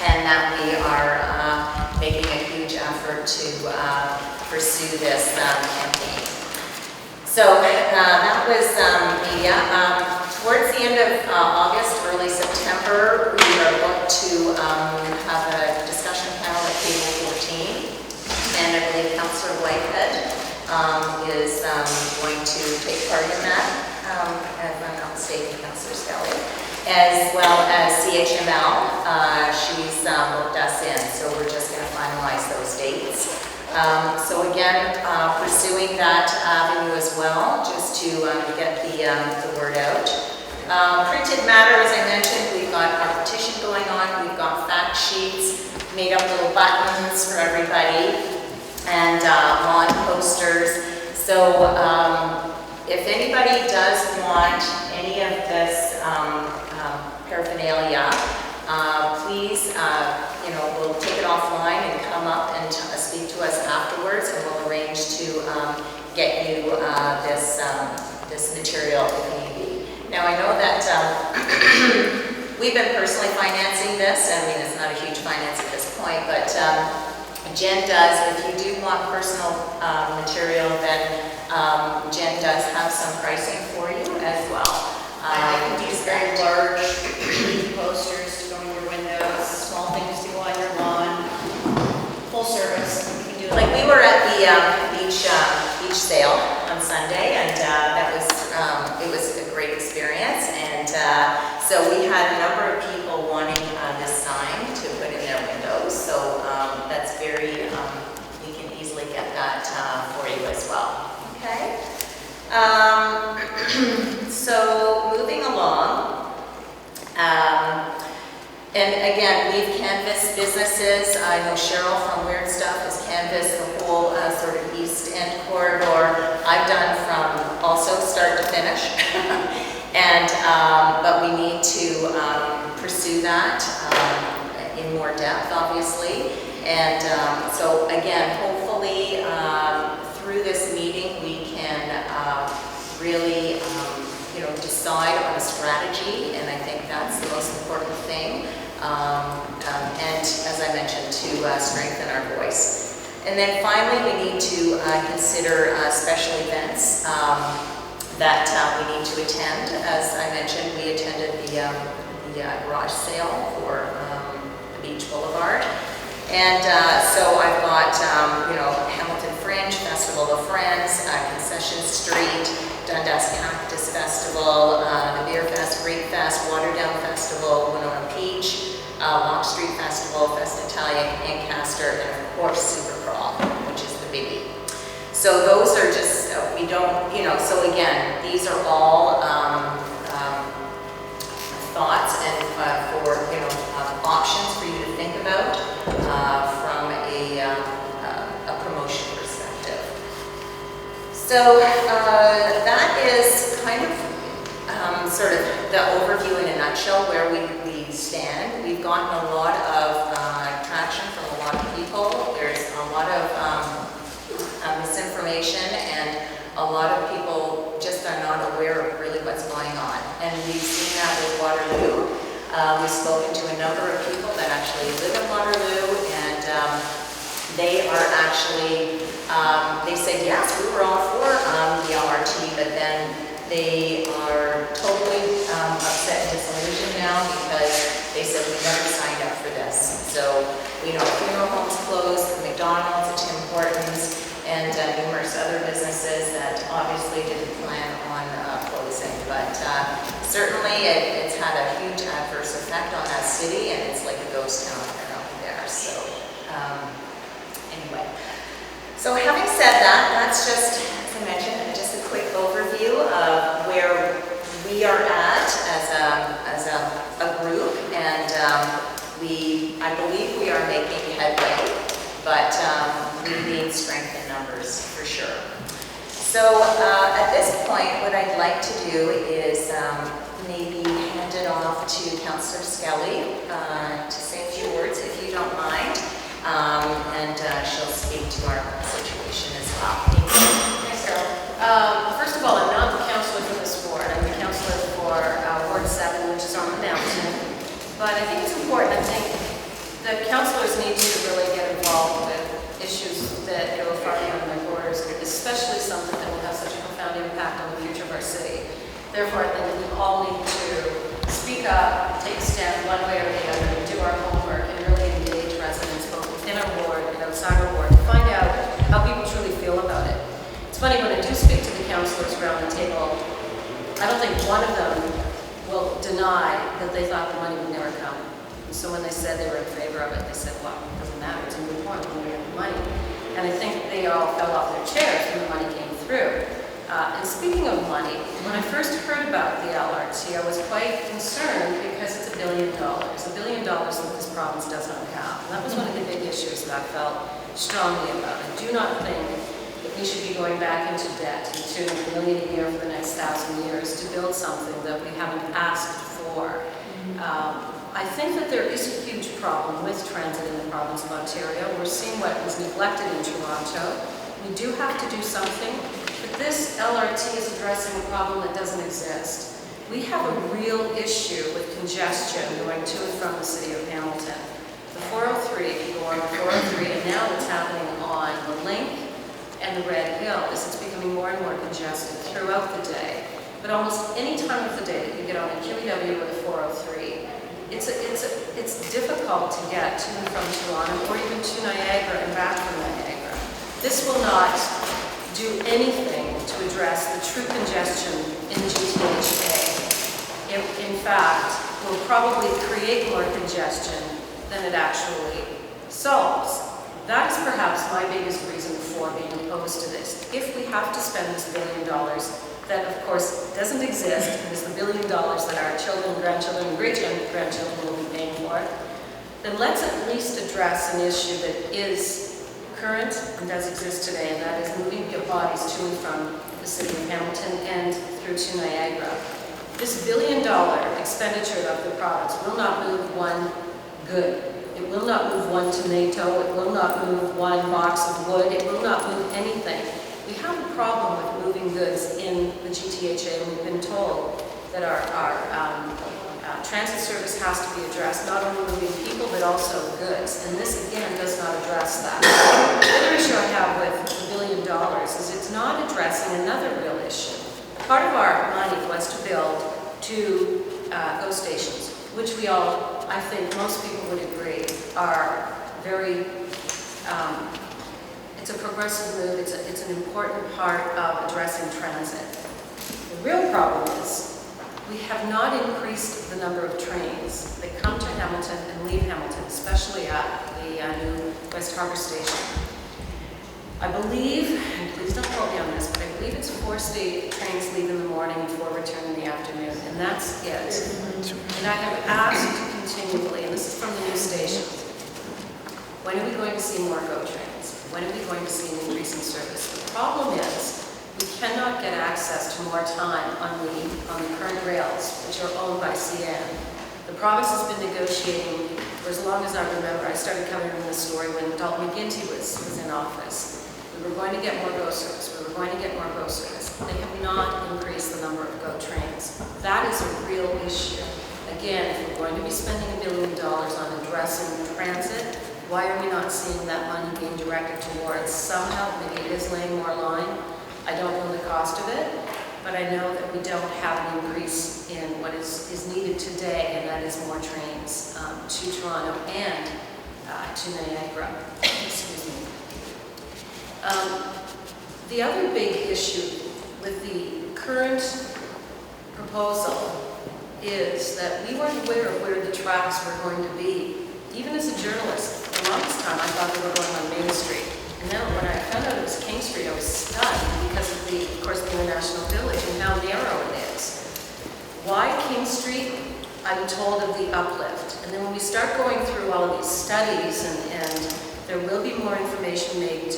and that we are making a huge effort to pursue this campaign. So that was media. Towards the end of August, early September, we are going to have a discussion panel at Cable 14, and I believe Councillor Whitehead is going to take part in that, if I'm not mistaken, Councillor Skelly, as well as CHML. She's booked us in, so we're just going to finalize those dates. So again, pursuing that avenue as well, just to get the word out. Printed matter, as I mentioned, we've got our petition going on, we've got fact sheets, made up little buttons for everybody, and lawn posters. So if anybody does want any of this paraphernalia, please, we'll take it offline and come up and speak to us afterwards, and we'll arrange to get you this material if need be. Now I know that we've been personally financing this. I mean, it's not a huge finance at this point, but Jen does. If you do want personal material, then Jen does have some pricing for you as well. I can use very large posters to go in your windows, small things to go on your lawn, full service. We can do like we were at the beach sale on Sunday, and that was it was a great experience. And so we had a number of people wanting this sign to put in their windows. So that's very we can easily get that for you as well. Okay. So moving along, and again, we've canvassed businesses. I know Cheryl from Weird Stuff has canvassed the whole sort of East End corridor. I've done from also start to finish, and but we need to pursue that in more depth, obviously. And so again, hopefully through this meeting we can really decide on a strategy, and I think that's the most important thing. And as I mentioned, to strengthen our voice. And then finally, we need to consider special events that we need to attend. As I mentioned, we attended the garage sale for the Beach Boulevard. And so I've got, Hamilton Fringe, Festival of Friends, Concession Street, Dundas Cactus Festival, the Beer Fest, Grape Fest, Waterdown Festival, Winona Peach, Lock Street Festival, Fest Italia, Ancaster, and of course Super Crawl, which is the biggie. So those are just, we don't, so again, these are all thoughts and for, options for you to think about from a promotion perspective. So that is kind of sort of the overview in a nutshell where we stand. We've gotten a lot of traction from a lot of people. There's a lot of misinformation, and a lot of people just are not aware of really what's going on. And we've seen that with Waterloo. We've spoken to a number of people that actually live in Waterloo, and they are actually, they said, yes, we were all for the LRT, but then they are totally upset and disillusioned now because they said we never signed up for this. So, funeral homes closed, McDonald's, Tim Hortons, and numerous other businesses that obviously didn't plan on closing. But certainly it's had a huge adverse effect on that city, and it's like a ghost town out there. So anyway, so having said that, that's just, as I mentioned, just a quick overview of where we are at as a group, and I believe we are making headway, but we need strength in numbers for sure. So at this point, what I'd like to do is maybe hand it off to Councillor Skelly to say a few words, if you don't mind, and she'll speak to our situation as well. Thank you. Thanks, Carol. First of all, I'm not the councillor for this ward. I'm the councillor for Ward 7, which is on the mountain. But I think it's important, that councillors need to really get involved with issues that go far beyond their borders, especially something that will have such a profound impact on the future of our city. Therefore, I think we all need to speak up, take a stand one way or the other, do our homework, and really engage residents both within our ward and outside our ward to find out how people truly feel about it. It's funny, when I do speak to the councillors around the table, I don't think one of them will deny that they thought the money would never come. And so when they said they were in favor of it, they said, well, it doesn't matter, it's a good point, we have the money. And I think they all fell off their chairs when the money came through. And speaking of money, when I first heard about the LRT, I was quite concerned because it's $1 billion. $1 billion that this province does not have. And that was one of the big issues that I felt strongly about. I do not think that we should be going back into debt to $1 million a year for the next 1,000 years to build something that we haven't asked for. I think that there is a huge problem with transit in the province of Ontario. We're seeing what was neglected in Toronto. We do have to do something, but this LRT is addressing a problem that doesn't exist. We have a real issue with congestion going to and from the city of Hamilton. The 403, if you go on the 403, and now what's happening on the Link and the Red Hill is it's becoming more and more congested throughout the day. But almost any time of the day that you get on the QEW or the 403, it's difficult to get to and from Toronto or even to Niagara and back from Niagara. This will not do anything to address the true congestion in the GTHA. In fact, will probably create more congestion than it actually solves. That is perhaps my biggest reason for being opposed to this. If we have to spend this $1 billion, that of course doesn't exist, and is the $1 billion that our children, grandchildren, and great-grandchildren will be paying for, then let's at least address an issue that is current and does exist today, and that is moving bodies to and from the city of Hamilton and through to Niagara. This $1 billion expenditure of the province will not move one good. It will not move one tomato. It will not move one box of wood. It will not move anything. We have a problem with moving goods in the GTHA, and we've been told that our transit service has to be addressed, not only moving people but also goods, and this again does not address that. The other issue I have with the $1 billion is it's not addressing another real issue. Part of our money was to build 2 GO stations, which we all, I think most people would agree, are very it's a progressive move, it's an important part of addressing transit. The real problem is we have not increased the number of trains that come to Hamilton and leave Hamilton, especially at the new West Harbour Station. I believe, and please don't quote me on this, but I believe it's 4 state trains leave in the morning and 4 return in the afternoon, and that's it. And I have asked continually, and this is from the new station, when are we going to see more GO trains? When are we going to see an increase in service? The problem is we cannot get access to more time on the current rails, which are owned by CN. The province has been negotiating for as long as I remember. I started covering this story when Dalton McGuinty was in office. We were going to get more GO service. We were going to get more GO service. They have not increased the number of GO trains. That is a real issue. Again, if we're going to be spending $1 billion on addressing transit, why are we not seeing that money being directed towards somehow, maybe it is laying more line. I don't know the cost of it, but I know that we don't have an increase in what is needed today, and that is more trains to Toronto and to Niagara. Excuse me. The other big issue with the current proposal is that we weren't aware of where the tracks were going to be. Even as a journalist, for the longest time I thought they were going on Main Street. And then when I found out it was King Street, I was stunned because of course, the International Village and how narrow it is. Why King Street? I'm told of the uplift. And then when we start going through all of these studies, and there will be more information made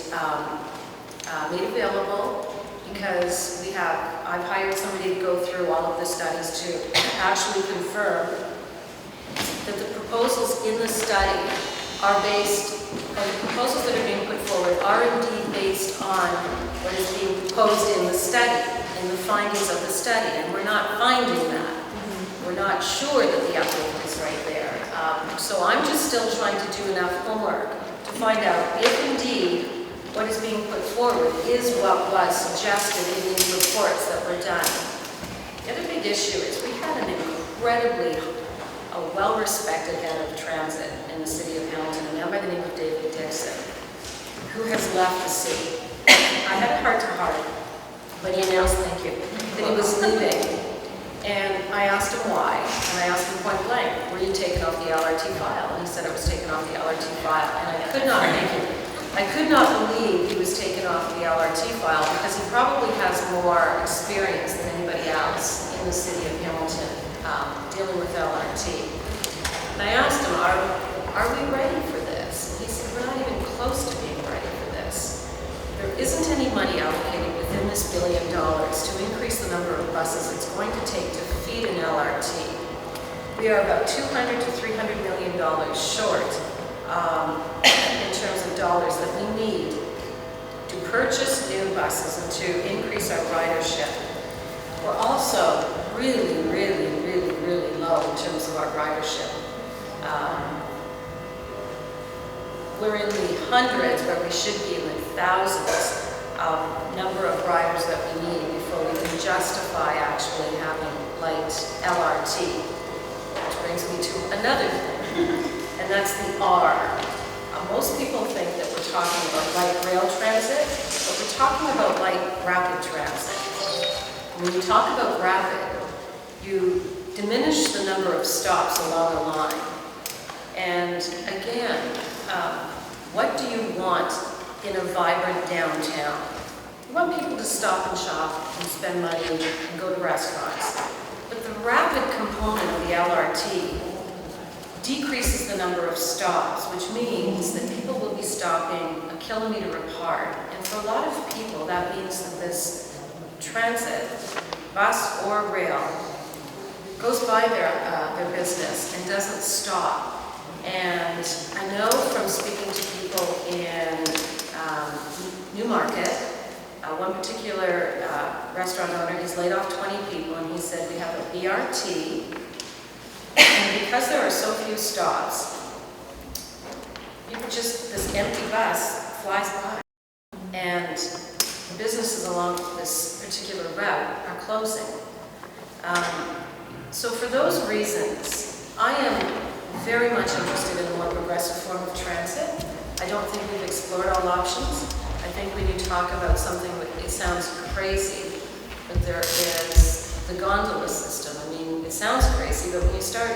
available, because I've hired somebody to go through all of the studies to actually confirm that the proposals in the study are based, or the proposals that are being put forward are indeed based on what is being proposed in the study, in the findings of the study, and we're not finding that. We're not sure that the uplift is right there. So I'm just still trying to do enough homework to find out if indeed what is being put forward is what was suggested in these reports that were done. The other big issue is we had an incredibly well-respected head of transit in the city of Hamilton, a man by the name of David Dixon, who has left the city. I had a heart-to-heart when he announced, thank you, that he was leaving. And I asked him why, and I asked him point blank, were you taken off the LRT file? And he said I was taken off the LRT file, and I could not believe he was taken off the LRT file because he probably has more experience than anybody else in the city of Hamilton dealing with LRT. And I asked him, are we ready for this? And he said, we're not even close to being ready for this. There isn't any money allocated within this $1 billion to increase the number of buses it's going to take to feed an LRT. We are about $200 to $300 million short in terms of dollars that we need to purchase new buses and to increase our ridership. We're also really low in terms of our ridership. We're in the hundreds where we should be in the thousands of number of riders that we need before we can justify actually having light LRT. Which brings me to another thing, and that's the R. Most people think that we're talking about light rail transit, but we're talking about light rapid transit. When you talk about rapid, you diminish the number of stops along a line. And again, what do you want in a vibrant downtown? You want people to stop and shop and spend money and go to restaurants. But the rapid component of the LRT decreases the number of stops, which means that people will be stopping a kilometer apart. And for a lot of people, that means that this transit, bus or rail, goes by their business and doesn't stop. And I know from speaking to people in Newmarket, one particular restaurant owner, he's laid off 20 people, and he said, we have a BRT, and because there are so few stops, this empty bus flies by. And the businesses along this particular route are closing. So for those reasons, I am very much interested in a more progressive form of transit. I don't think we've explored all options. I think when you talk about something that it sounds crazy, but there is the gondola system. I mean, it sounds crazy, but when you start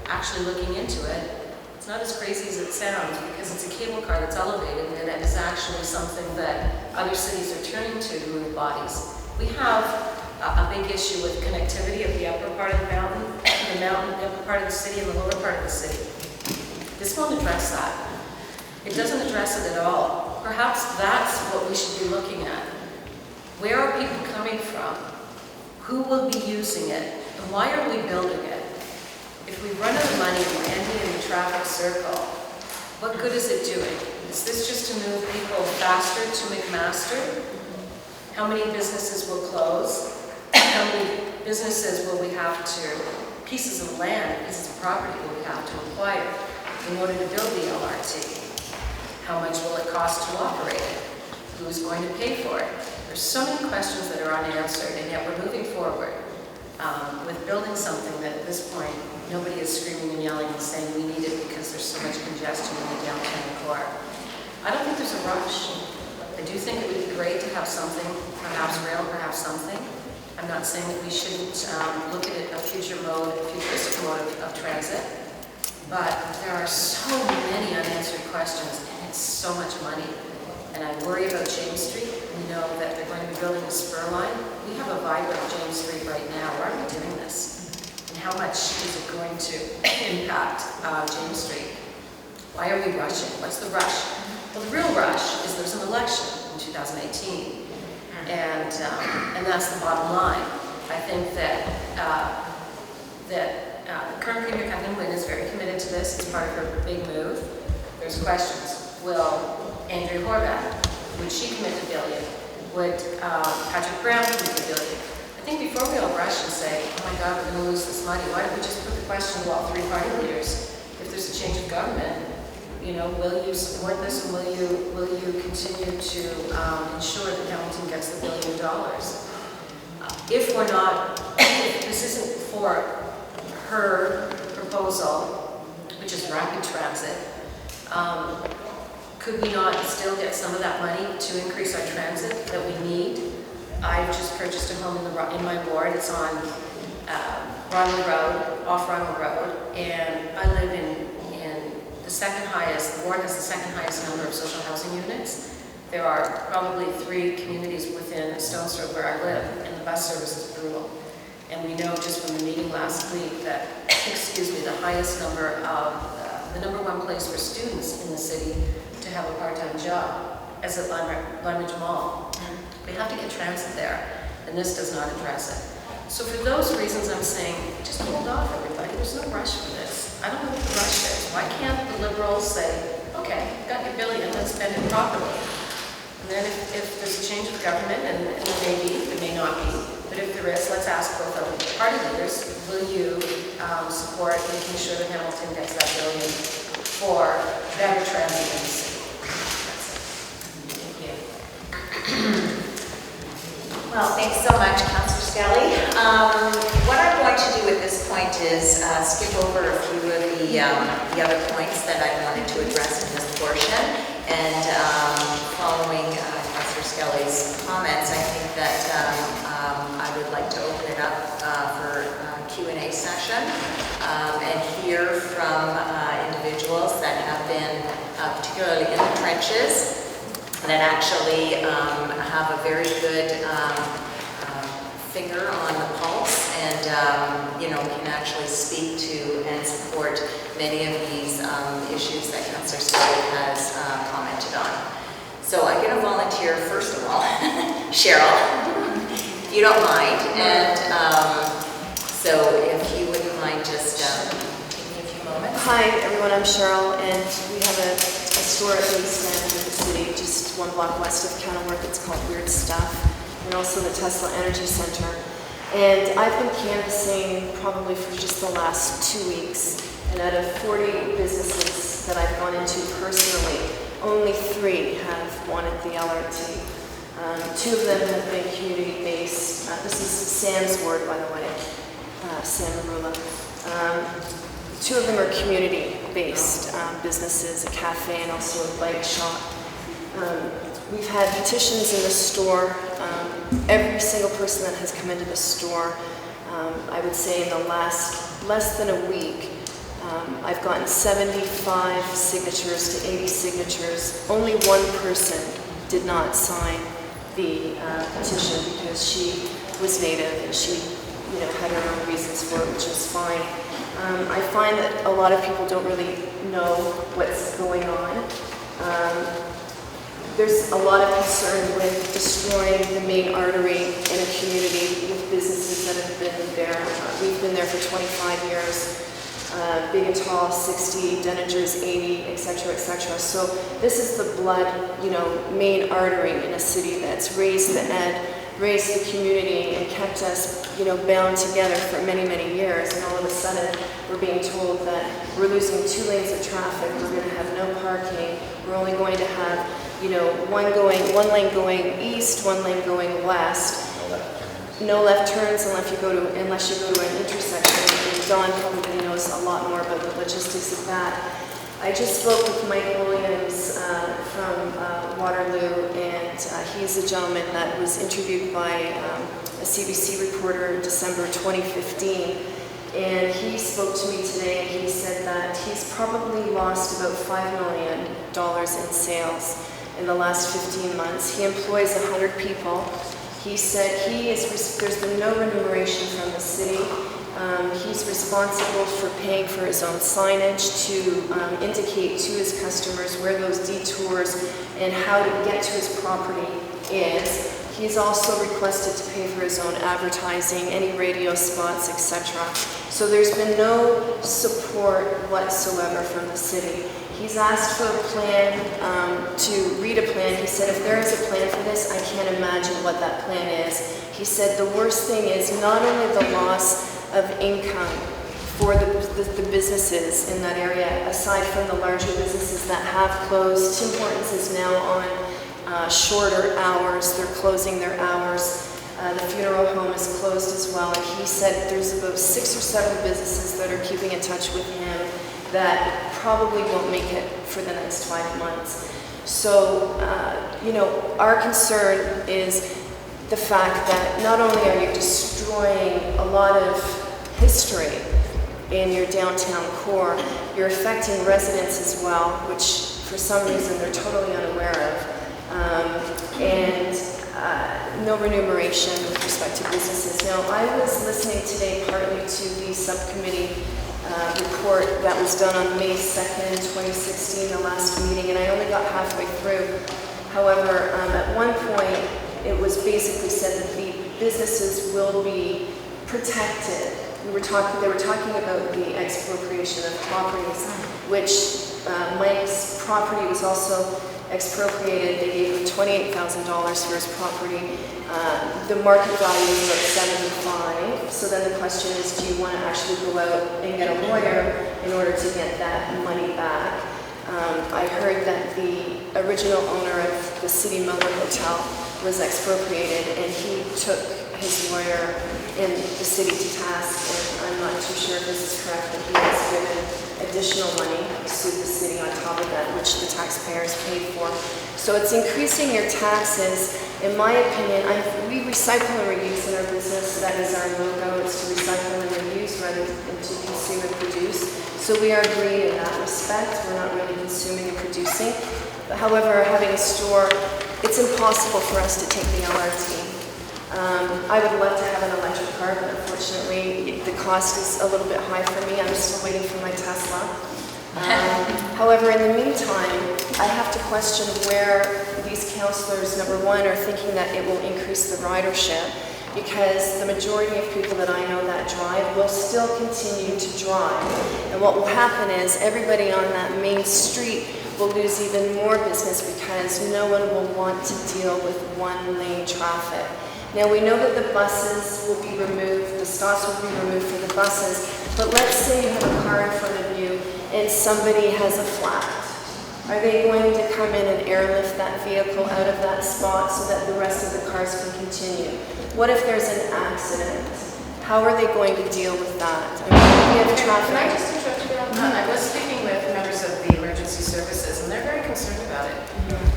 actually looking into it, it's not as crazy as it sounds because it's a cable car that's elevated and it is actually something that other cities are turning to move bodies. We have a big issue with connectivity of the upper part of the mountain, the upper part of the city, and the lower part of the city. This won't address that. It doesn't address it at all. Perhaps that's what we should be looking at. Where are people coming from? Who will be using it? And why are we building it? If we run out of money and we're ending in the traffic circle, what good is it doing? Is this just to move people faster to McMaster? How many businesses will close? How many businesses will we have to, pieces of land, pieces of property will we have to acquire in order to build the LRT? How much will it cost to operate it? Who is going to pay for it? There's so many questions that are unanswered, and yet we're moving forward with building something that at this point nobody is screaming and yelling and saying we need it because there's so much congestion in the downtown core. I don't think there's a rush. I do think it would be great to have something, perhaps rail, perhaps something. I'm not saying that we shouldn't look at a futuristic mode of transit, but there are so many unanswered questions, and it's so much money. And I worry about James Street. We know that they're going to be building a spur line. We have a vibrant James Street right now. Why are we doing this? And how much is it going to impact James Street? Why are we rushing? What's the rush? Well, the real rush is there's an election in 2018. And that's the bottom line. I think that current Premier Kathleen Wynne is very committed to this. It's part of her big move. There's questions. Will Andrea Horvath, would she commit to $1 billion? Would Patrick Brown commit to $1 billion? I think before we all rush and say, oh my God, we're going to lose this money, why don't we just put the question to all three party leaders? If government, you know, will you support this, and will you continue to ensure that Hamilton gets the $1 billion? If we're not, if this isn't for her proposal, which is rapid transit, could we not still get some of that money to increase our transit that we need? I've just purchased a home in my ward. It's on Ronald Road, off Ronald Road, and I live in the second highest, the ward has the second highest number of social housing units. There are probably 3 communities within a stone's throw where I live, and the bus service is brutal. And we know just from the meeting last week that, excuse me, the highest number of, the number 1 place for students in the city to have a part-time job is at Lundridge Mall. We have to get transit there, and this does not address it. So for those reasons, I'm saying, just hold off, everybody. There's no rush for this. I don't know what the rush is. Why can't the Liberals say, okay, you've got your $1 billion, let's spend it properly? And then if there's a change of government, and there may be, there may not be, but if there is, let's ask both of the party leaders, will you support making sure that Hamilton gets that $1 billion for better transit in the city? Thank you. Well, thanks so much, Councillor Skelly. What I'm going to do at this point is skip over a few of the other points that I wanted to address in this portion. And following Councillor Skelly's comments, I think that I would like to open it up for a Q&A session and hear from individuals that have been particularly in the trenches, that actually have a very good finger on the pulse and, you know, can actually speak to and support many of these issues that Councillor Skelly has commented on. So I'm going to volunteer, first of all, Cheryl, if you don't mind. And so if you wouldn't mind just giving me a few moments. Hi everyone, I'm Cheryl, and we have a store at the east end of the city, just 1 block west of Kenilworth. It's called Weird Stuff, and also the Tesla Energy Center. And I've been canvassing probably for just the last 2 weeks, and out of 40 businesses that I've gone into personally, only 3 have wanted the LRT. 2 of them have been community-based. This is Sam's ward, by the way, Sam Marula. 2 of them are community-based businesses, a cafe and also a bike shop. We've had petitions in the store. Every single person that has come into the store, I would say in the last less than a week, I've gotten 75 signatures to 80 signatures. Only 1 person did not sign the petition because she was Native and she, you know, had her own reasons for it, which is fine. I find that a lot of people don't really know what's going on. There's a lot of concern with destroying the main artery in a community with businesses that have been there. We've been there for 25 years. Big and Tall, 60, Denninger's 80, etc., etc. So this is the blood, you know, main artery in a city that's raised the ed, raised the community, and kept us, you know, bound together for many, many years. And all of a sudden, we're being told that we're losing 2 lanes of traffic. We're going to have no parking. We're only going to have, you know, one lane going east, 1 lane going west. No left turns unless you go to an intersection. And Don probably knows a lot more about the logistics of that. I just spoke with Mike Williams from Waterloo, and he's a gentleman that was interviewed by a CBC reporter in December 2015. And he spoke to me today, and he said that he's probably lost about $5 million in sales in the last 15 months. He employs 100 people. He said there's been no remuneration from the city. He's responsible for paying for his own signage to indicate to his customers where those detours and how to get to his property is. He's also requested to pay for his own advertising, any radio spots, etc. So there's been no support whatsoever from the city. He's asked for a plan, to read a plan. He said, if there is a plan for this, I can't imagine what that plan is. He said the worst thing is not only the loss of income for the businesses in that area, aside from the larger businesses that have closed. Tim Hortons is now on shorter hours. They're closing their hours. The funeral home is closed as well. And he said there's about 6 or 7 businesses that are keeping in touch with him that probably won't make it for the next 5 months. So, our concern is the fact that not only are you destroying a lot of history in your downtown core, you're affecting residents as well, which for some reason they're totally unaware of, and no remuneration with respect to businesses. Now, I was listening today partly to the subcommittee report that was done on May 2nd, 2016, the last meeting, and I only got halfway through. However, at one point, it was basically said that the businesses will be protected. They were talking about the expropriation of properties, which Mike's property was also expropriated. They gave him $28,000 for his property. The market value is about $75. So then the question is, do you want to actually go out and get a lawyer in order to get that money back? I heard that the original owner of the City Miller Hotel was expropriated, and he took his lawyer in the city to task, and I'm not too sure if this is correct, but he was given additional money to sue the city on top of that, which the taxpayers paid for. So it's increasing your taxes. In my opinion, we recycle and reuse in our business. That is our logo. It's to recycle and reuse rather than to consume and produce. So we are green in that respect. We're not really consuming and producing. But however, having a store, it's impossible for us to take the LRT. I would love to have an electric car, but unfortunately the cost is a little bit high for me. I'm still waiting for my Tesla. However, in the meantime, I have to question where these councillors, number one, are thinking that it will increase the ridership, because the majority of people that I know that drive will still continue to drive. And what will happen is everybody on that main street will lose even more business because no one will want to deal with one-lane traffic. Now, we know that the buses will be removed, the stops will be removed for the buses, but let's say you have a car in front of you and somebody has a flat. Are they going to come in and airlift that vehicle out of that spot so that the rest of the cars can continue? What if there's an accident? How are they going to deal with that? I mean, we have traffic. Can I just interrupt you on that? I was speaking with members of the emergency services, and they're very concerned about it,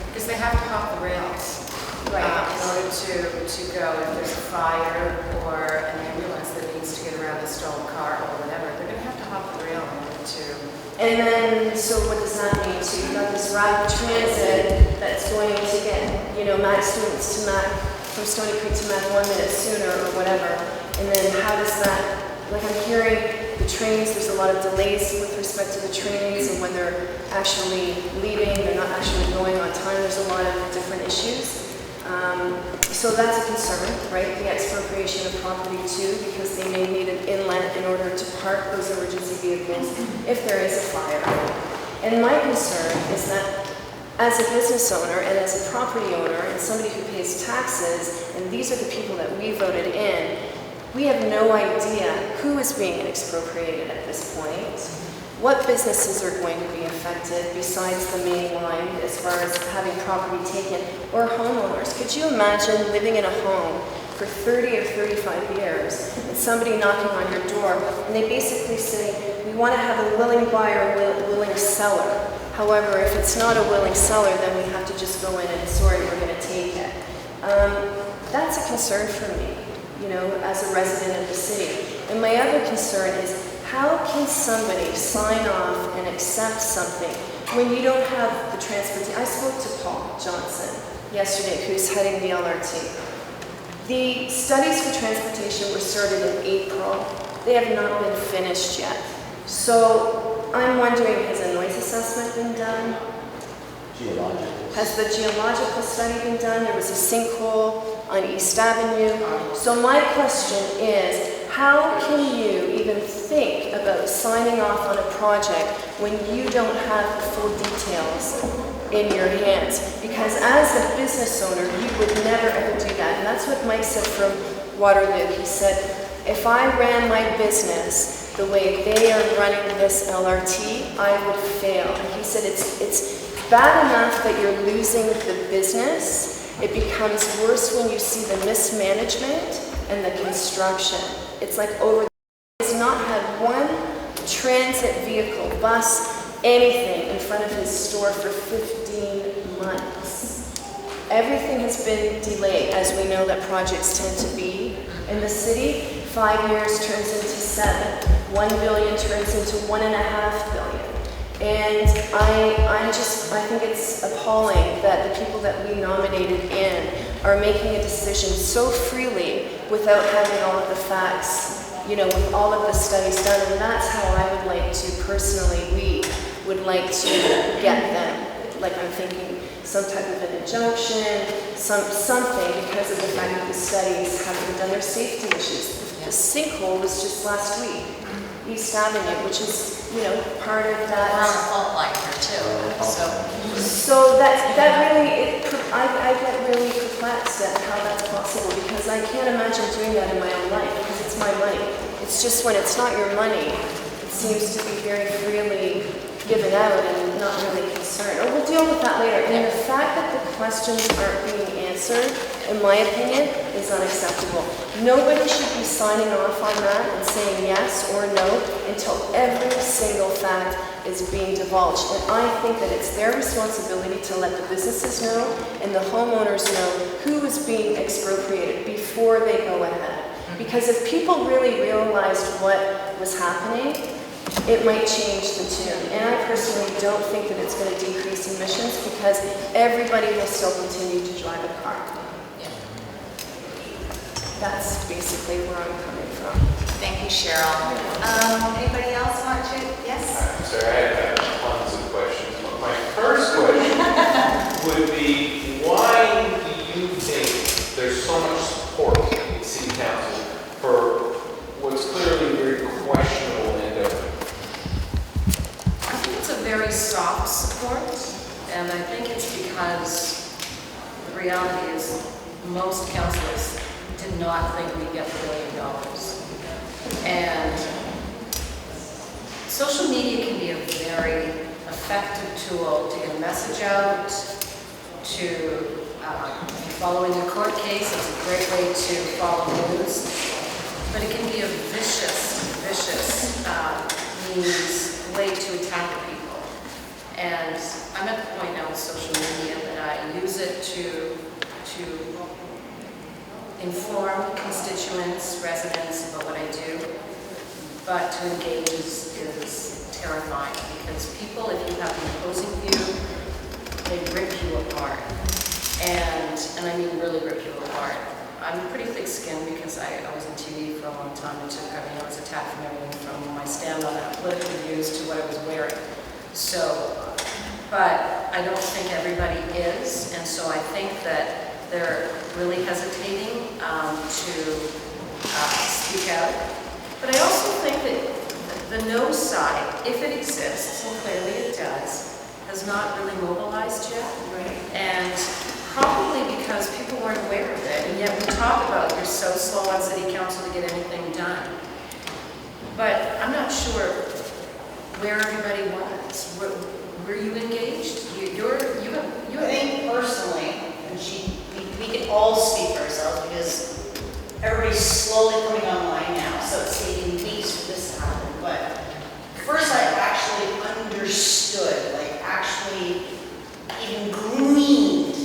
because they have to hop the rails. In order to go, if there's a fire or an ambulance that needs to get around a stalled car or whatever, they're going to have to hop the rail in order to. And then, so what does that mean? So you've got this rapid transit that's going to get, Mac students to Mac, from Stony Creek to Mac 1 minute sooner or whatever. And then how does that, like I'm hearing the trains, there's a lot of delays with respect to the trains, and when they're actually leaving, they're not actually going on time. There's a lot of different issues. So that's a concern, right? The expropriation of property too, because they may need an inlet in order to park those emergency vehicles if there is a fire. And my concern is that as a business owner and as a property owner and somebody who pays taxes, and these are the people that we voted in, we have no idea who is being expropriated at this point. What businesses are going to be affected besides the main line as far as having property taken, or homeowners? Could you imagine living in a home for 30 or 35 years and somebody knocking on your door and they basically say, we want to have a willing buyer, willing seller. However, if it's not a willing seller, then we have to just go in and sorry, we're going to take it. That's a concern for me, as a resident of the city. And my other concern is, how can somebody sign off and accept something when you don't have the transportation? I spoke to Paul Johnson yesterday, who's heading the LRT. The studies for transportation were started in April. They have not been finished yet. So I'm wondering, has a noise assessment been done? Geological. Has the geological study been done? There was a sinkhole on East Avenue. So my question is, how can you even think about signing off on a project when you don't have the full details in your hands? Because as a business owner, you would never ever do that. And that's what Mike said from Waterloo. He said, if I ran my business the way they are running this LRT, I would fail. And he said it's bad enough that you're losing the business. It becomes worse when you see the mismanagement and the construction. It's like over. He's not had one transit vehicle, bus, anything in front of his store for 15 months. Everything has been delayed, as we know that projects tend to be in the city. 5 years turns into 7. 1 billion turns into 1.5 billion. And I think it's appalling that the people that we nominated in are making a decision so freely without having all of the facts, with all of the studies done. And that's how I would like to personally, we would like to get them. Like I'm thinking some type of an injunction, something because of the fact that the studies haven't done their safety issues. The sinkhole was just last week. East Avenue, which is, part of that. We're on the fault line here too, So that really, I get really perplexed at how that's possible because I can't imagine doing that in my own life because it's my money. It's just when it's not your money, it seems to be very freely given out and not really concerned. Or we'll deal with that later. And the fact that the questions aren't being answered, in my opinion, is unacceptable. Nobody should be signing off on that and saying yes or no until every single fact is being divulged. And I think that it's their responsibility to let the businesses know and the homeowners know who is being expropriated before they go ahead. Because if people really realized what was happening, it might change the tune. And I personally don't think that it's going to decrease emissions because everybody will still continue to drive a car. That's basically where I'm coming from. Thank you, Cheryl. Anybody else want to? Yes? I'm sorry, I have tons of questions. My first question would be, why do you think there's so much support in City Council for what's clearly very questionable endeavor? I think it's a very soft support, and I think it's because the reality is most councillors did not think we'd get $1 billion. And social media can be a very effective tool to get a message out, to if you're following a court case, it's a great way to follow news, but it can be a vicious way to attack people. And I'm at the point now with social media that I use it to inform constituents, residents about what I do, but to engage is terrifying because people, if you have an opposing view, they rip you apart. And I mean really rip you apart. I'm pretty thick-skinned because I was in TV for a long time and I was attacked from everything from my stand on political views to what I was wearing. So, but I don't think everybody is, and so I think that they're really hesitating to speak out. But I also think that the no side, if it exists, and clearly it does, has not really mobilized yet. Right. And probably because people weren't aware of it, and yet we talk about you're so slow on city council to get anything done. But I'm not sure where everybody was. Were you engaged? I think personally, and we can all speak for ourselves because everybody's slowly coming online now, so it's taking weeks for this to happen. But first I actually understood, actually even gleaned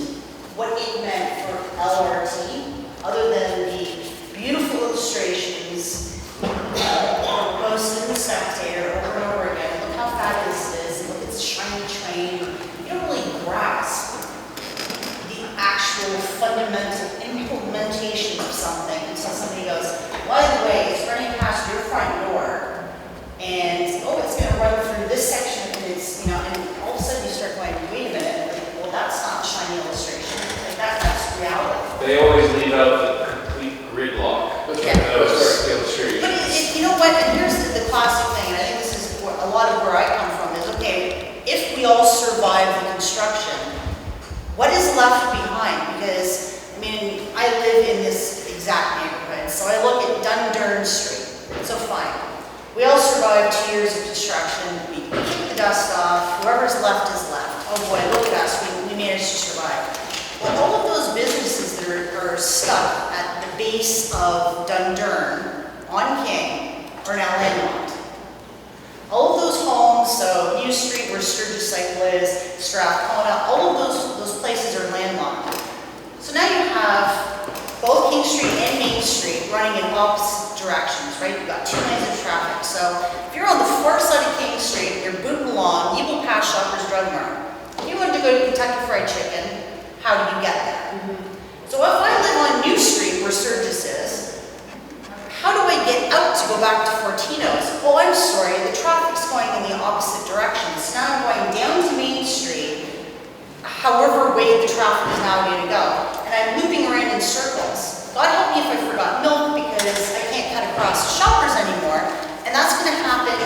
what it meant for LRT, other than the beautiful illustrations posted in the Spectator over and over again. Look how fabulous it is, look at this shiny train. You don't really grasp the actual fundamental implementation of something until somebody goes, by the way, it's running past your front door, and oh, it's going to run through this section, and it's, and all of a sudden you start going, wait a minute, well, that's not shiny illustration. That's reality. They always leave out the complete gridlock. Those illustrations. But you know what? And here's the classic thing, and I think this is a lot of where I come from, is okay, if we all survive the construction, what is left behind? Because, I live in this exact neighborhood, so I look at Dundurn Street, so fine. We all survived 2 years of destruction. We kicked the dust off. Whoever's left is left. Oh boy, look at us. We managed to survive. Well, all of those businesses that are stuck at the base of Dundurn on King are now landlocked. All of those homes, so New Street where Sturgis Cycle is, Strathcona, all of those places are landlocked. So now you have both King Street and Main Street running in opposite directions, right? You've got 2 lanes of traffic. So if you're on the far side of King Street, you're booting along, you will pass Shoppers Drug Mart. If you want to go to Kentucky Fried Chicken, how do you get there? So if I live on New Street where Sturgis is, how do I get out to go back to Fortino's? Oh, I'm sorry, the traffic's going in the opposite direction. So now I'm going down to Main Street, however way the traffic is now going to go. And I'm looping around in circles. God help me if I forgot milk because I can't cut across Shoppers anymore. And that's going to happen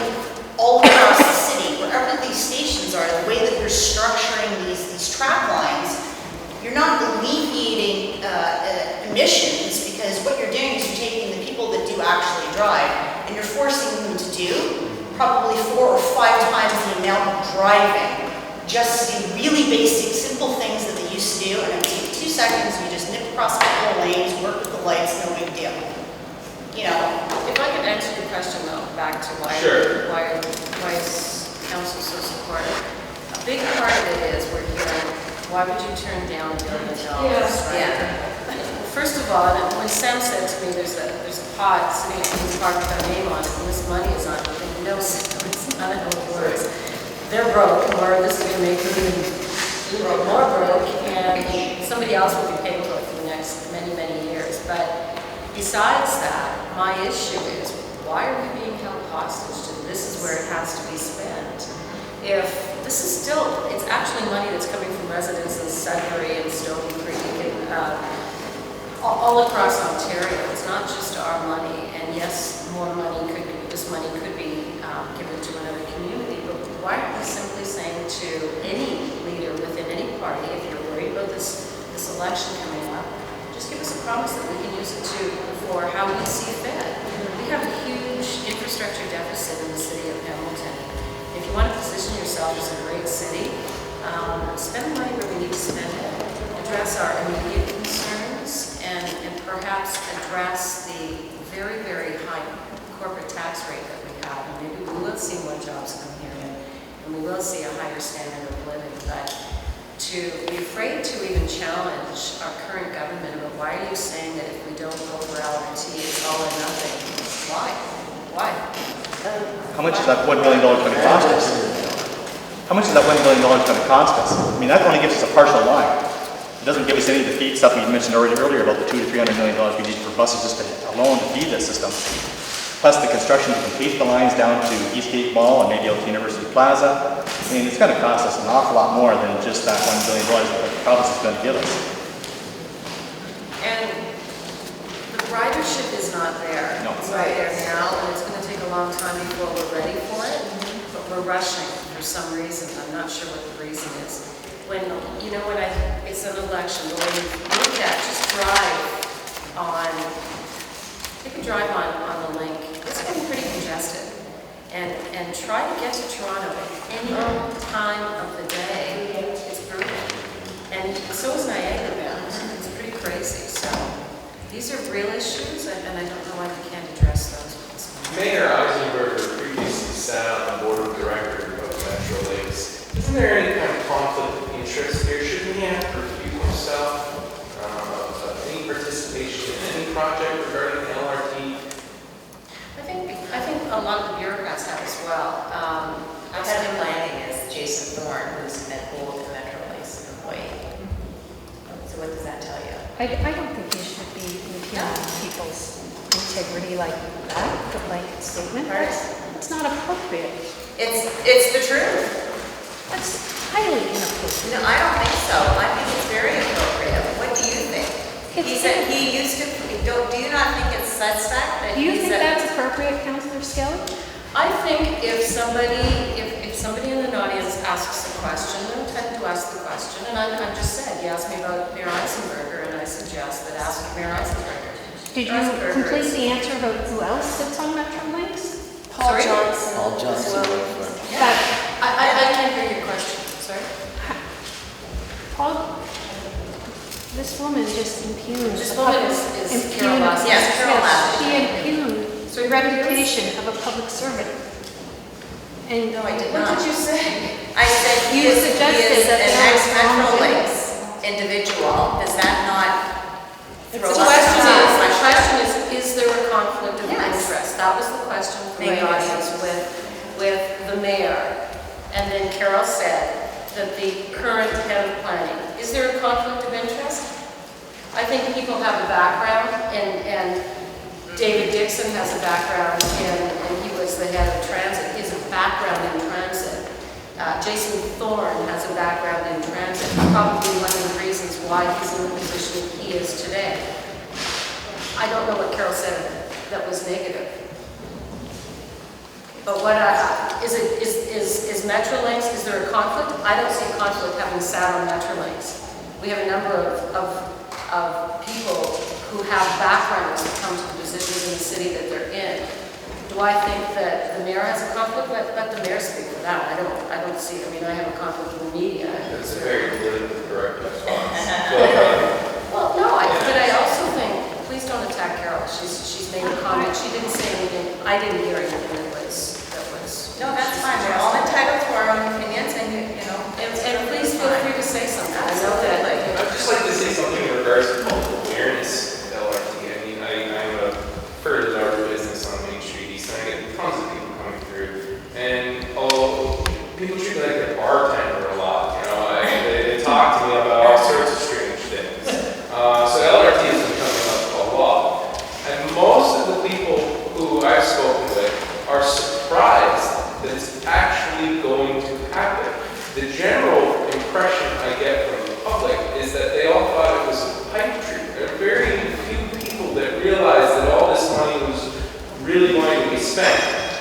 all across the city, wherever these stations are, the way that you're structuring these track lines, you're not alleviating emissions because what you're doing is you're taking the people that do actually drive and you're forcing them to do probably 4 or 5 times the amount of driving just to do really basic, simple things that they used to do, and it would take 2 seconds, you just nip across a couple of lanes, work with the lights, no big deal. You know? If I could answer your question though, back to why is council so supportive? A big part of it is we're hearing, why would you turn down $1 billion, right? Yeah. First of all, when Sam said to me, there's a pot sitting in the park with our name on it, and this money is on it, and no, it's none of those words. They're broke, or this is going to make them even more broke, and somebody else will be paying for it for the next many, many years. But besides that, my issue is, why are we being held hostage to this is where it has to be spent? If this is still, it's actually money that's coming from residents in Sudbury and Stony Creek and all across Ontario. It's not just our money, and yes, this money could be given to another community, but why aren't we simply saying to any leader within any party, if you're worried about this election coming up, just give us a promise that we can use it for how we see fit. We have a huge infrastructure deficit in the city of Hamilton. If you want to position yourself as a great city, spend the money where we need to spend it, address our immediate concerns, and perhaps address the very, very high corporate tax rate that we have. And maybe we will see more jobs come here, and we will see a higher standard of living. But to be afraid to even challenge our current government about why are you saying that if we don't go for LRT, it's all or nothing? Why? Why? How much is that $1 billion going to cost us? How much is that $1 billion going to cost us? I mean, that only gives us a partial line. It doesn't give us any of the feed stuff we mentioned already earlier about the $200 to $300 million we need for buses just alone to feed this system. Plus the construction to complete the lines down to Eastgate Mall and maybe out to University Plaza. I mean, it's going to cost us an awful lot more than just that $1 billion that the province is going to give us. And the ridership is not there. No. It's not there now, and it's going to take a long time before we're ready for it. But we're rushing for some reason. I'm not sure what the reason is. When it's an election, when you look at, just drive on, take a drive on the link. It's getting pretty congested. And try to get to Toronto at any time of the day. It's brutal. And so is Niagara Bound. It's pretty crazy. So these are real issues, and I don't know why we can't address those. Mayor Eisenberger previously sat on the board of directors of Metro Lakes. Isn't there any kind of conflict of interest here? Shouldn't he have to recuse himself of any participation in any project regarding the LRT? I think a lot of the bureaucrats have as well. Our head of planning is Jason Thorne, who's an old Metro Lakes employee. So what does that tell you? I don't think you should be impugning people's integrity like that, the blanket statement. It's not appropriate. It's the truth. That's highly inappropriate. No, I don't think so. I think it's very appropriate. What do you think? He said he used to, do you not think it's suspect that Do you he think said? that's appropriate, Councillor Skelly? I think if somebody in the audience asks a question, they're entitled to ask the question. And I'm just said, you asked me about Mayor Eisenberger, and I suggest that ask Mayor Eisenberger. Did you Eisenberger complete is- the answer about who else sits on Metro Links? Paul Sorry? Johnson. Paul Johnson. as well. But I can't hear your question, sorry. Paul, this woman just impugns. This the woman public- is Carol impugns- Lasky. Yes, Carol Lasky. She impugned the reputation of a public servant. And No, I did What not. did you say? I said he You is suggested that an there was ex-Metro wrong- Links individual. Does that not throw The us question into is, is there a conflict of Yes. interest? That was the question from Thank the you. audience with the mayor. And then Carol said that the current head of planning, is there a conflict of interest? I think people have a background, and David Dixon has a background and he was the head of transit. He has a background in transit. Jason Thorne has a background in transit, probably one of the reasons why he's in the position he is today. I don't know what Carol said that was negative. But what is Metrolinx, is there a conflict? I don't see a conflict having sat on Metrolinx. We have a number of people who have backgrounds that come to the positions in the city that they're in. Do I think that the mayor has a conflict? Let the mayor speak for that. I don't see, I mean, I have a conflict with the media. That's a very politically correct response. Well, no, but I also think, please don't attack Carol. She's made a comment. She didn't say anything, I didn't hear anything that was. No, that's fine. We're all entitled to our own opinions and, you know. And please feel free to say something. I know that, I'd just like to say something in regards to public awareness with LRT. I mean, I'm a fairly large business on Main Street East, and I get tons of people coming through. And people treat me like a bartender a lot, you know. They talk to me about all sorts of strange things. So LRT has been coming up a lot. And most of the people who I've spoken with are surprised that it's actually going to happen. The general impression I get from the public is that they all thought it was a pipe dream. There are very few people that realized that all this money was really going to be spent.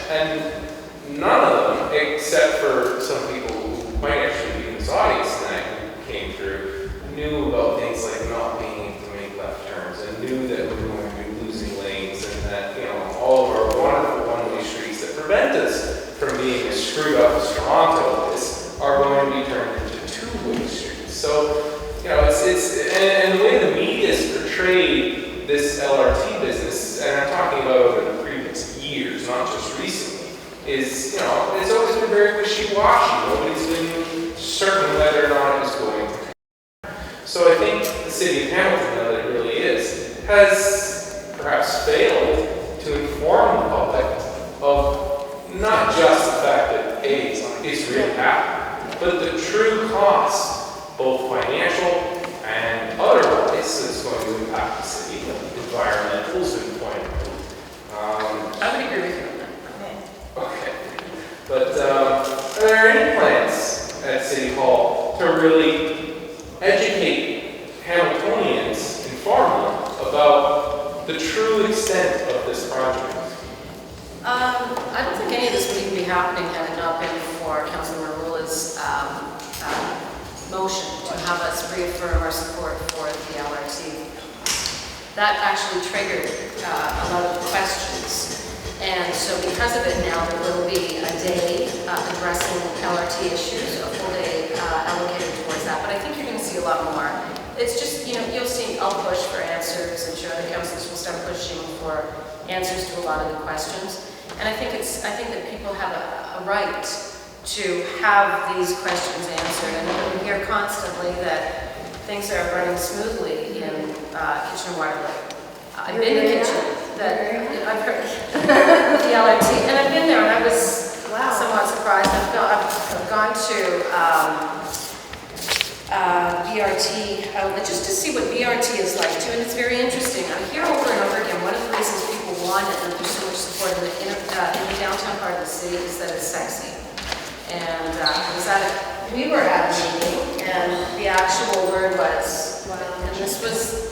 And none of them, except for some people who might actually be in this audience tonight who came through, knew about things like not being able to make left turns and knew that we were going to be losing lanes and that, you know, all of our wonderful one-way streets that prevent us from being as screwed up as Toronto is are going to be turned into two-way streets. So, you know, and the way the media has portrayed this LRT business, and I'm talking about over the previous years, not just recently, is, you know, it's always been very wishy-washy. Nobody's been certain whether or not it was going to. So I think the city of Hamilton, now that it really is, has perhaps failed to inform the public of not just the fact that AIDS is really happening, but the true cost, both financial and otherwise, that's going to impact the city. Environmental's been pointed out. I would agree with you on that. Okay. But are there any plans at City Hall to really educate Hamiltonians, inform them about the true extent of this project? I don't think any of this would even be happening had it not been for Councilor Marula's motion to have us reaffirm our support for the LRT. That actually triggered a lot of questions. And so because of it now, there will be a day addressing LRT issues, a full day allocated towards that. But I think you're going to see a lot more. It's just, you know, you'll see, I'll push for answers, and sure the councilors will start pushing for answers to a lot of the questions. And I think that people have a right to have these questions answered. And we hear constantly that things are running smoothly in Kitchener-Waterloo. I've been to Kitchener, I've heard the LRT, and I've been there, and I was somewhat surprised. I've gone to BRT outlet just to see what BRT is like too, and it's very interesting. I hear over and over again, one of the reasons people want it and there's so much support in the downtown part of the city is that it's sexy. And we were at a meeting, and the actual word was, and this was,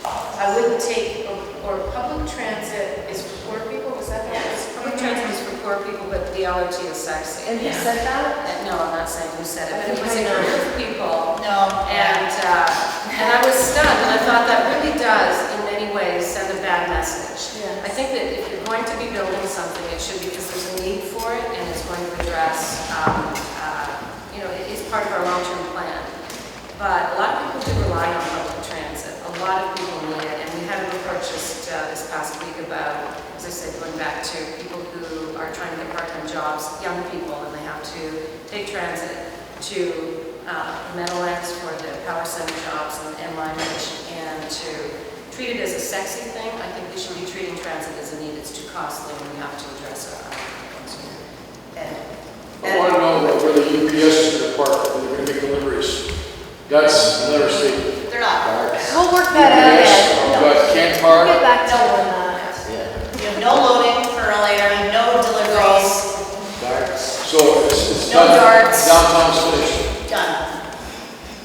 I wouldn't take, or public transit is for poor people, was that what it was? Public transit is for poor people, but the LRT is sexy. And who said that? No, I'm not saying who said it, but it was a group of people. No. And I was stunned, and I thought that really does, in many ways, send a bad message. Yes. I think that if you're going to be building something, it should be because there's a part of our long-term plan. But a lot of people do rely on public transit. A lot of people need it, and we had a report just this past week about, as I said, going back to people who are trying to get part-time jobs, young people, and they have to take transit to Meadowlands for the power center jobs and Lime Ridge, and to treat it as a sexy thing. I think we should be treating transit as a need. It's too costly, and we have to address it. I want to know about where the UPS is going to park, where they're going to make deliveries. That's another state. They're not. We'll work that out, Ed. But can't We'll park. get back to you on that. You have no loading for later, no deliveries, So it's No done. darts. Downtown's finished. done.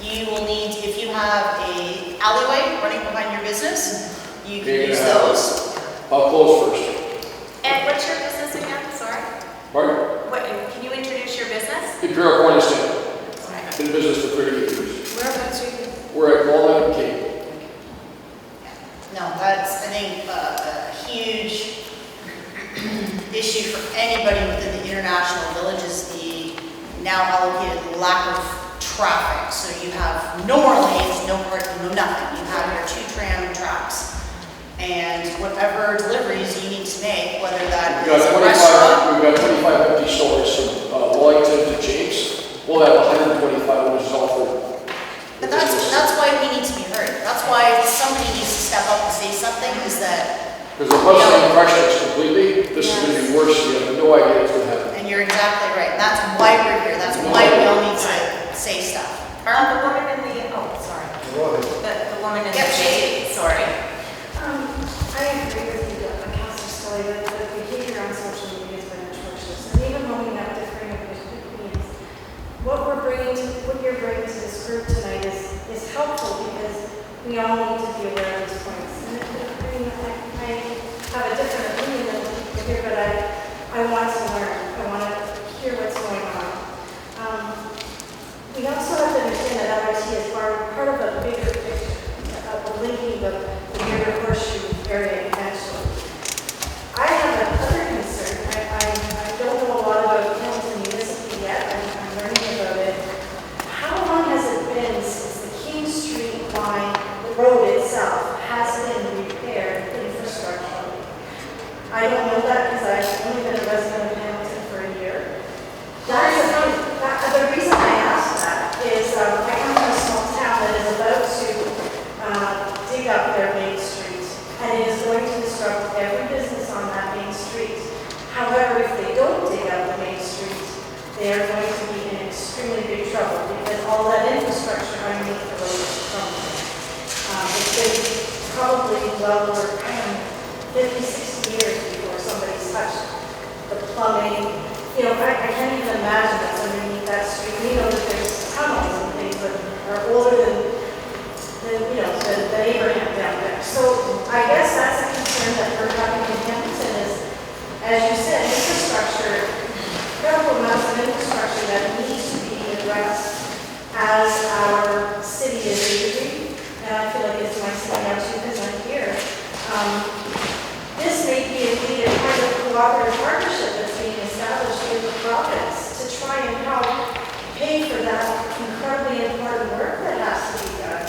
You will need, if you have a alleyway running behind your business, you can You're use gonna have- those. I'll close first. And what's your business again? Sorry. Pardon? What, can you introduce your business? Imperial Corner Stand. Been in business for 30 years. Whereabouts are you? We're at Walnut and Cape. No, that's, I think, a huge issue for anybody within the international village is the now allocated lack of traffic. So you have no more lanes, no parking, no nothing. You have your 2 tram tracks. And whatever deliveries you need to make, whether that We've is got a restaurant. 25 empty stores from Wellington to James. We'll have 125, which is all for. But that's why we need to be heard. That's why somebody needs to step up and say something, is that, Because the bustling crush us completely, this is going to be worse. You have no idea what's going to happen. and you're exactly right. And that's why we're here. That's why we all need to say stuff. The woman in the, oh, sorry. The woman in the Yep, shade, sorry. I agree with you, Councilor Scully, that the behavior on social media has been atrocious. And even when we have differing opinions, what you're bringing to this group tonight is helpful because we all need to be aware of these points. And I have a different opinion than people here, but I want to learn. I want to hear what's going on. We also have to understand that LRT is part of a bigger picture of linking the greater horseshoe area eventually. I have another concern. I don't know a lot about Hamilton Municipal yet. I'm learning about it. How long has it been since the King Street line, the road itself, has been repaired infrastructurally? I don't know that because I've only been a resident of Hamilton for a year. The reason I ask that is I come from a small town that is about to dig up their main street, and it is going to disrupt every business on that main street. However, if they don't dig up the main street, they are going to be in extremely big trouble because all that infrastructure underneath the road is crumbling. It's been probably well over 50, 60 years before somebody's touched the plumbing. You know, I can't even imagine what's underneath that street. We know that there's tunnels and things that are older than the Abraham down there. So I guess that's a concern that we're having in Hamilton is, as you said, infrastructure, incredible amounts of infrastructure that needs to be addressed as our city is aging. And I feel like it's my city now too because I'm here. This may be indeed a kind of cooperative partnership that's being established with the province to try and help pay for that incredibly important work that has to be done.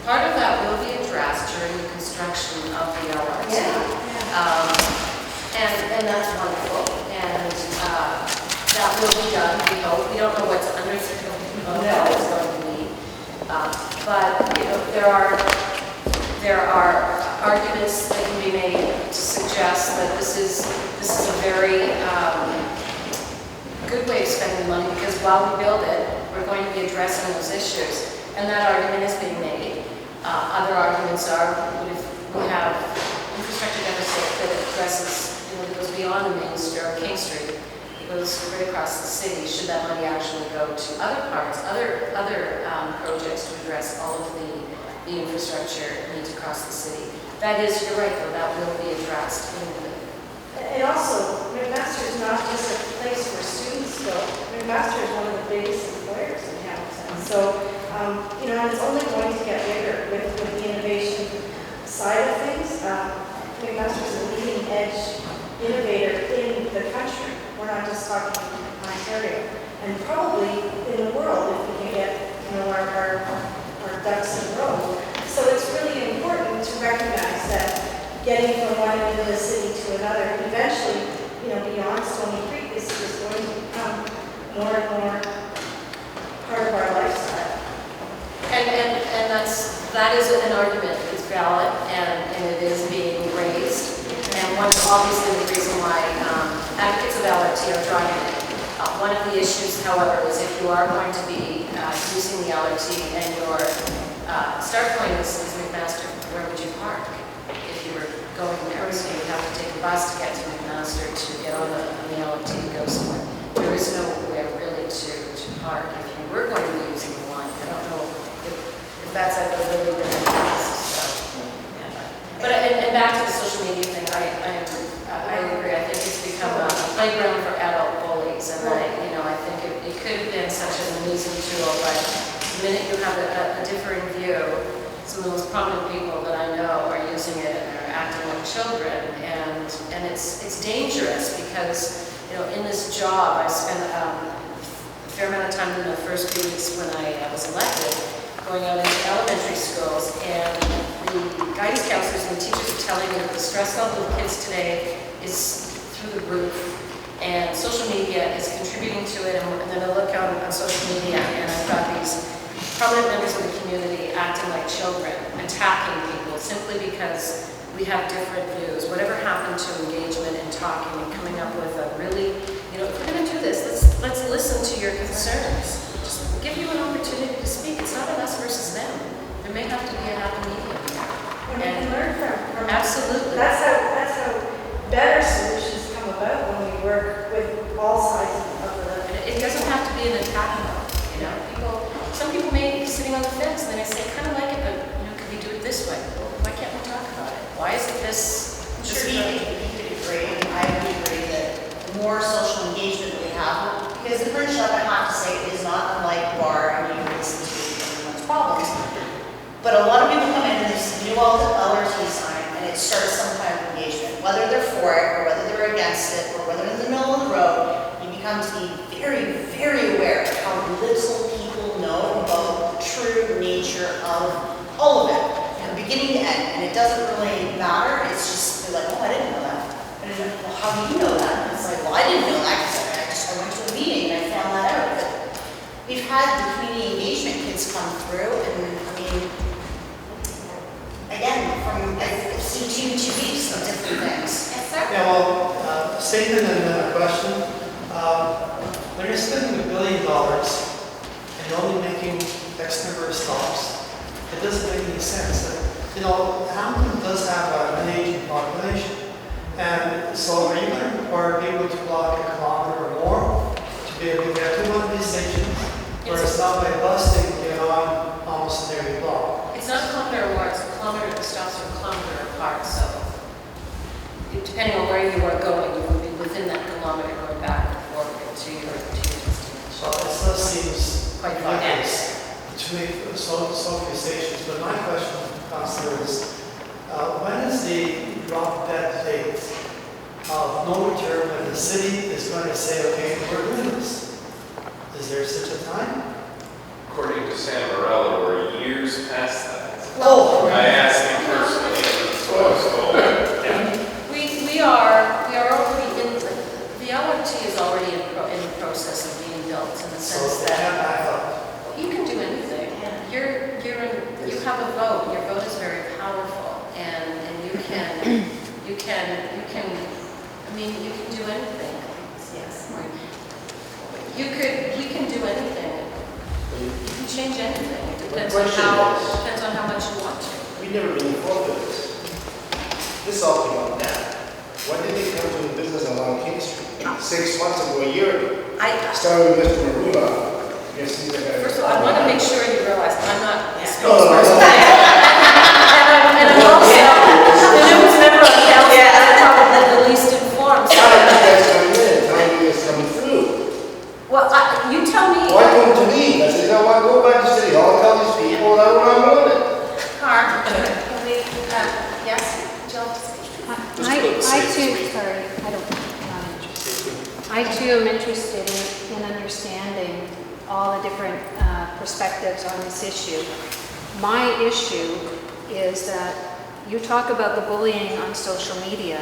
Part of that will be addressed during the construction of the LRT. And that's wonderful. And that will be done, we hope. We don't know what's under the what it's going to be. But, you know, there are arguments that can be made to suggest that this is a very good way of spending money because while we build it, we're going to be addressing those issues. And that argument is being made. Other arguments are, what if we have infrastructure deficit that addresses, you know, that goes beyond the main street or King Street, it goes right across the city. Should that money actually go to other parts, other projects to address all of the infrastructure needs across the city? That is, you're right though, that will be addressed. And also, McMaster is not just a place where students go. McMaster is one of the biggest employers in Hamilton. So, you know, and it's only going to get bigger with the innovation side of things. McMaster is a leading edge innovator in the country. We're not just talking Ontario. And probably in the world, if we can more and more part of our lifestyle. And that is an argument that's valid, and it is being raised. And one, obviously, the reason why advocates of LRT are driving it. One of the issues, however, is if you are going to be using the LRT and your start point is McMaster, where would you park? If you were going there, so you would have to take a bus to get to McMaster to get on the LRT to go somewhere. There is nowhere really to park if you were going to be using the line. I don't know if that's a really good idea. But and back to the social media thing, I agree. I think it's become a playground for adult bullies, and I think it could have been such an amazing tool. But the minute you have a differing view, some of the most prominent people that I know are using it and are acting like children, and it's dangerous because in this job I spent a fair amount of time in the first few weeks when I was elected, going out into elementary schools, and the guidance counselors and the teachers are telling me that the stress level of kids today is through the roof, and social media is contributing to it. And then I look on social media, and I've got these prominent members of the community acting like children, attacking people simply because we have different views. Whatever happened to engagement and talking and coming up with a really, if we're going to do this, let's listen to your concerns. Just give you an opportunity to speak. It's not an us versus them. There may have to be a happy medium here. And we can learn from Absolutely. That's how better solutions come about when we work with all sides of the. And it doesn't have to be an attack though, some people may be sitting on the fence and then I say, kind of like it, but could we do it this way? Well, why can't we talk about it? Why is it this? I'm sure he could agree, I would agree that the more social engagement we have, because the print shop, I have to say, is not unlike bar and you listen to everyone's problems. But a lot of people come in and they see new LRT sign and it starts some kind of engagement, whether they're for it or whether they're against it or whether they're in the middle of the road. You become to be very, very aware of how little people know about the true nature of all of it, from beginning to end. And it doesn't really matter. It's just, they're like, oh, I didn't know that. I didn't know, well, how do you know that? And it's like, well, I didn't know that because I went to a meeting and I found that out. But we've had the community engagement kids come through, and I mean, again, I've seen 2 weeks of different things. Yes, sir? Yeah, well, statement and then a question. When you're spending $1 billion and only making X number of stops, it doesn't make any sense. Hamilton does have an aging population. And so are you going to require people to walk a kilometer or more to be able to get to one of these stations? Where it's not by bus, they can get on almost in every block. It's not a kilometer or more, it's a kilometer, the stops are a kilometer apart, so depending on where you are going, you will be within that kilometer going back and forth to your destination. So it still seems Quite far. ridiculous to make so few stations. But my question, Councillor, is when is the drop dead date of no return when the city is going to say, okay, we're doing this? Is there such a time? According to Sam Morello, we're years past that. Oh, I asked him personally, so I was told. We are already in, the LRT is already in the process of being built in the so sense they that can't back up. you can do anything. You have a vote. Your vote is very powerful, and you can do anything. Yes. We can do anything. You can change anything. It depends on how much you want to. We never really thought of this. This all came up now. When did they come to the business along King Street? 6 months ago, a year ago. Started with Mr. Marula. First of all, I want to make sure you realize I'm not the No, no, spokesperson. no. And I'm also the newest member of council, I'm probably the least informed. How did you guys come in? How you guys coming through? Well, you tell me. Why come to me? I said, I want to go back to City Hall, tell these people that we're not doing it. Carr, can we, yes, Jill? I too, sorry, I too am interested in understanding all the different perspectives on this issue. My issue is that you talk about the bullying on social media.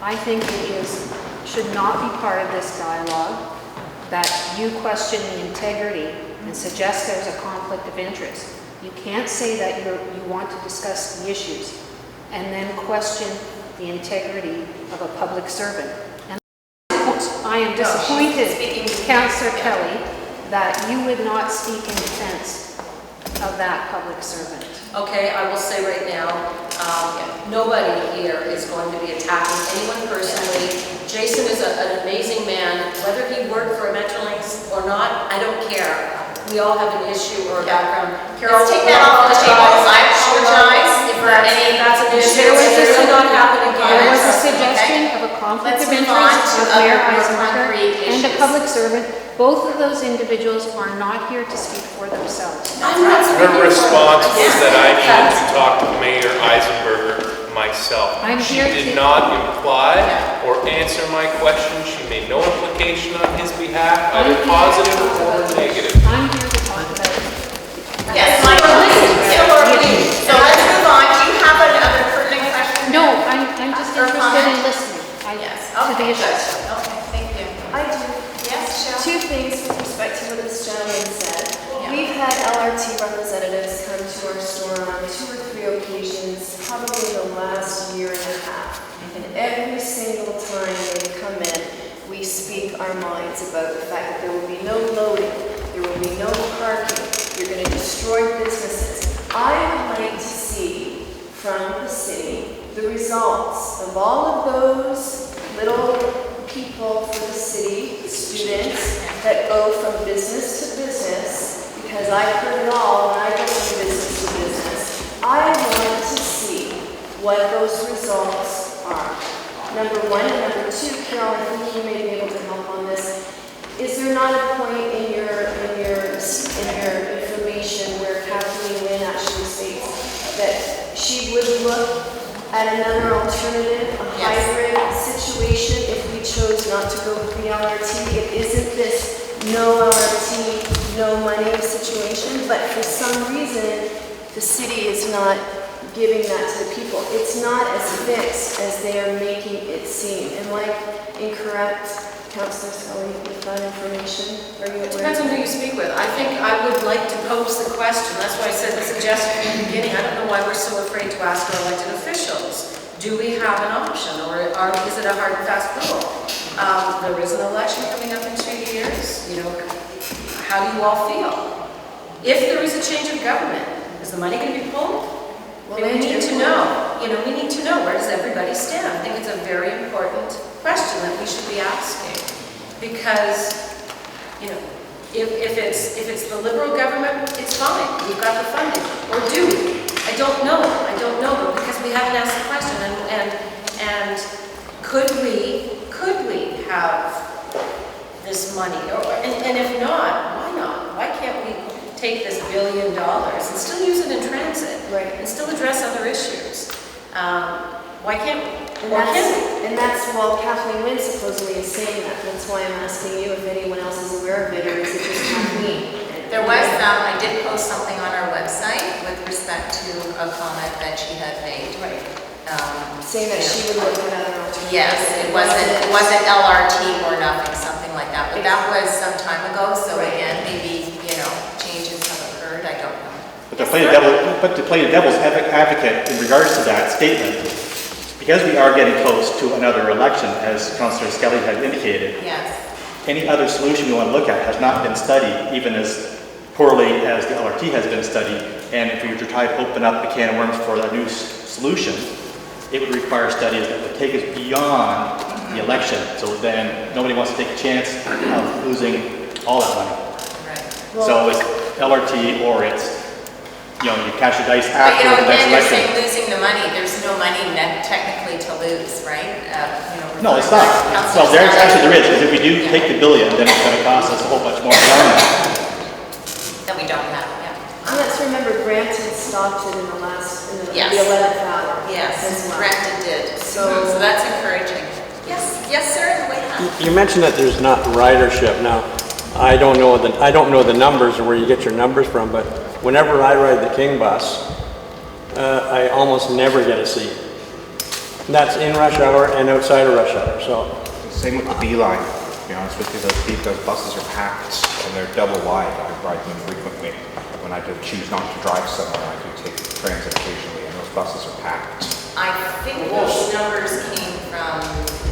I think it should not be part of this dialogue. that you question the integrity and suggest there's a conflict of interest. You can't say that you want to discuss the issues and then question the integrity of a public servant. And I am disappointed, Councillor Kelly, that you would not speak in defense of that public servant. Okay, I will say right now, nobody here is going to be attacking anyone personally. Jason is an amazing man. Whether he worked for Metrolinx or not, I don't care. We all have an issue or a background. Let's take that off the table. I apologize if there are any. That's an issue. This will not happen again. There was a suggestion of a conflict Let's of move on interest to of other Mayor more Eisenberger concrete and a issues. public servant. Both of those individuals are not here to speak for themselves. Her response was that I needed to talk to Mayor Eisenberger myself. I'm She here did to- not imply or answer my question. She made no implication on his behalf, either positive or negative. I'm here to talk about it. Yes, Michael, so let's move on. Do you have another pertinent question? No, I'm just Or interested comment? in listening. Yes, To the okay, issues. good. Okay, thank you. I do. Yes, Cheryl? Two things with respect to what this gentleman said. Yeah. We've had LRT representatives come to our store on 2 or 3 occasions, probably the last year and a half. And every single time they come in, we speak our minds about the fact that there will be no loading, there will be no parking, you're going to destroy businesses. I would like to see from the city the results of all of those little people for the city, students, that go from business to business, because I've heard it all when I go from business to business. I want to see what those results are. Number one, and number two, Carol, I think you may be able to help on this. Is there not a point in your information where Kathleen Wynn actually states that she would look at another alternative, a hybrid situation, if we chose not to go with the LRT? It isn't this no LRT, no money situation, but for some reason, the city is not giving that to the people. It's not as fixed as they are making it seem. Am I incorrect, Councillor Scully, with that information? Are you aware? Depends on who you speak with. I think I would like to pose the question. That's why I said the suggestion in the beginning. I don't know why we're so afraid to ask our elected officials. Do we have an option, or is it a hard and fast rule? There is an election coming up in 2 years. You know, how do you all feel? If there is a change of government, is the money going to be pulled? Well, We need to know. You know, we need to know, where does everybody stand? I think it's a very important question that we should be asking, because, you know, if it's the Liberal government, it's fine. We've got the funding. Or do we? I don't know, but because we haven't asked the question, and could we have this money? And if not, why not? Why can't we take this $1 billion and still use it in transit? Right. And still address other issues? Why can't we? And that's, well, Kathleen Wynn supposedly is saying that. That's why I'm asking you if anyone else is aware of it, or is it just Kathleen? There was, I did post something on our website with respect to a comment that she had made. Right. Saying that she would look at other alternatives. Yes, it wasn't LRT or nothing, something like that, but that was some time ago, so again, maybe, changes have occurred, I don't know. But to play the devil's advocate in regards to that statement, because we are getting close to another election, as Councillor Skelly had indicated, Yes. any other solution we want to look at has not been studied, even as poorly as the LRT has been studied. And if we were to try to open up the can of worms for a new solution, it would require studies that would take us beyond the election. So then nobody wants to take a chance of losing all that money. Right. So it's LRT or it's, you catch your dice But after the next again, you're election. saying losing the money, there's no money technically to lose, right? No, it's not. Well, there is, because if we do take the $1 billion, then it's going to cost us a whole bunch more beyond that. That we don't have, yeah. And let's remember, Granton stopped it in the the Yes. 11th hour. Yes, as well. Granted did. So- So that's encouraging. Yes, sir, in the way back. You mentioned that there's not ridership. Now, I don't know the numbers or where you get your numbers from, but whenever I ride the King bus, I almost never get a seat. And that's in rush hour and outside of rush hour. So Same with the Beeline. to be honest with you. Those buses are packed and they're double wide. I ride them frequently. When I do choose not to drive somewhere, I do take transit occasionally, and those buses are packed. I think those numbers came from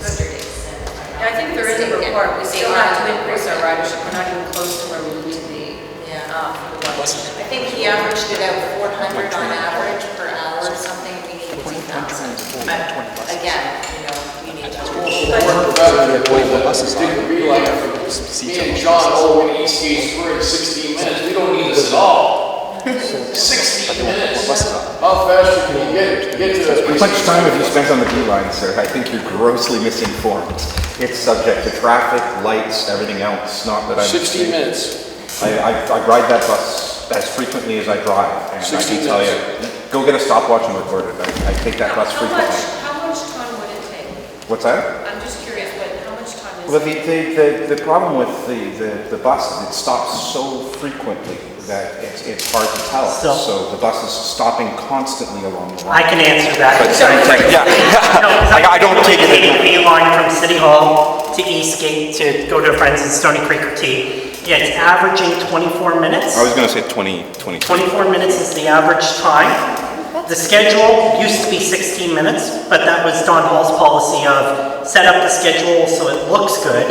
Mr. Dixon. I think there is a report, we still have to increase our ridership, we're not even close to where we need to be. Yeah. For the buses. I think he averaged it out 400 on average per hour or something. We need 2,000. But again, you know, we need to. Me and John all went Eastgate Spur in 16 minutes. We don't need this at all. 16 minutes. How fast can you get to this? How much time have you spent on the D line, sir? I think you're grossly misinformed. It's subject to traffic, lights, everything else. Not that I'm. 16 minutes. I ride that bus as frequently as I drive, and I can tell you, go get a stopwatch and record it. I take that bus frequently. How much time would it take? What's that? I'm just curious, how much time is Well, it? the problem with the bus is it stops so frequently that it's hard to tell. So the bus is stopping constantly along the line. I can answer that. Yeah. I don't take it. Taking the B line from City Hall to Eastgate to go to friends in Stony Creek or T. Yeah, it's averaging 24 minutes. I was going to say 20. 24 minutes is the average time. The schedule used to be 16 minutes, but that was Don Hall's policy of set up the schedule so it looks good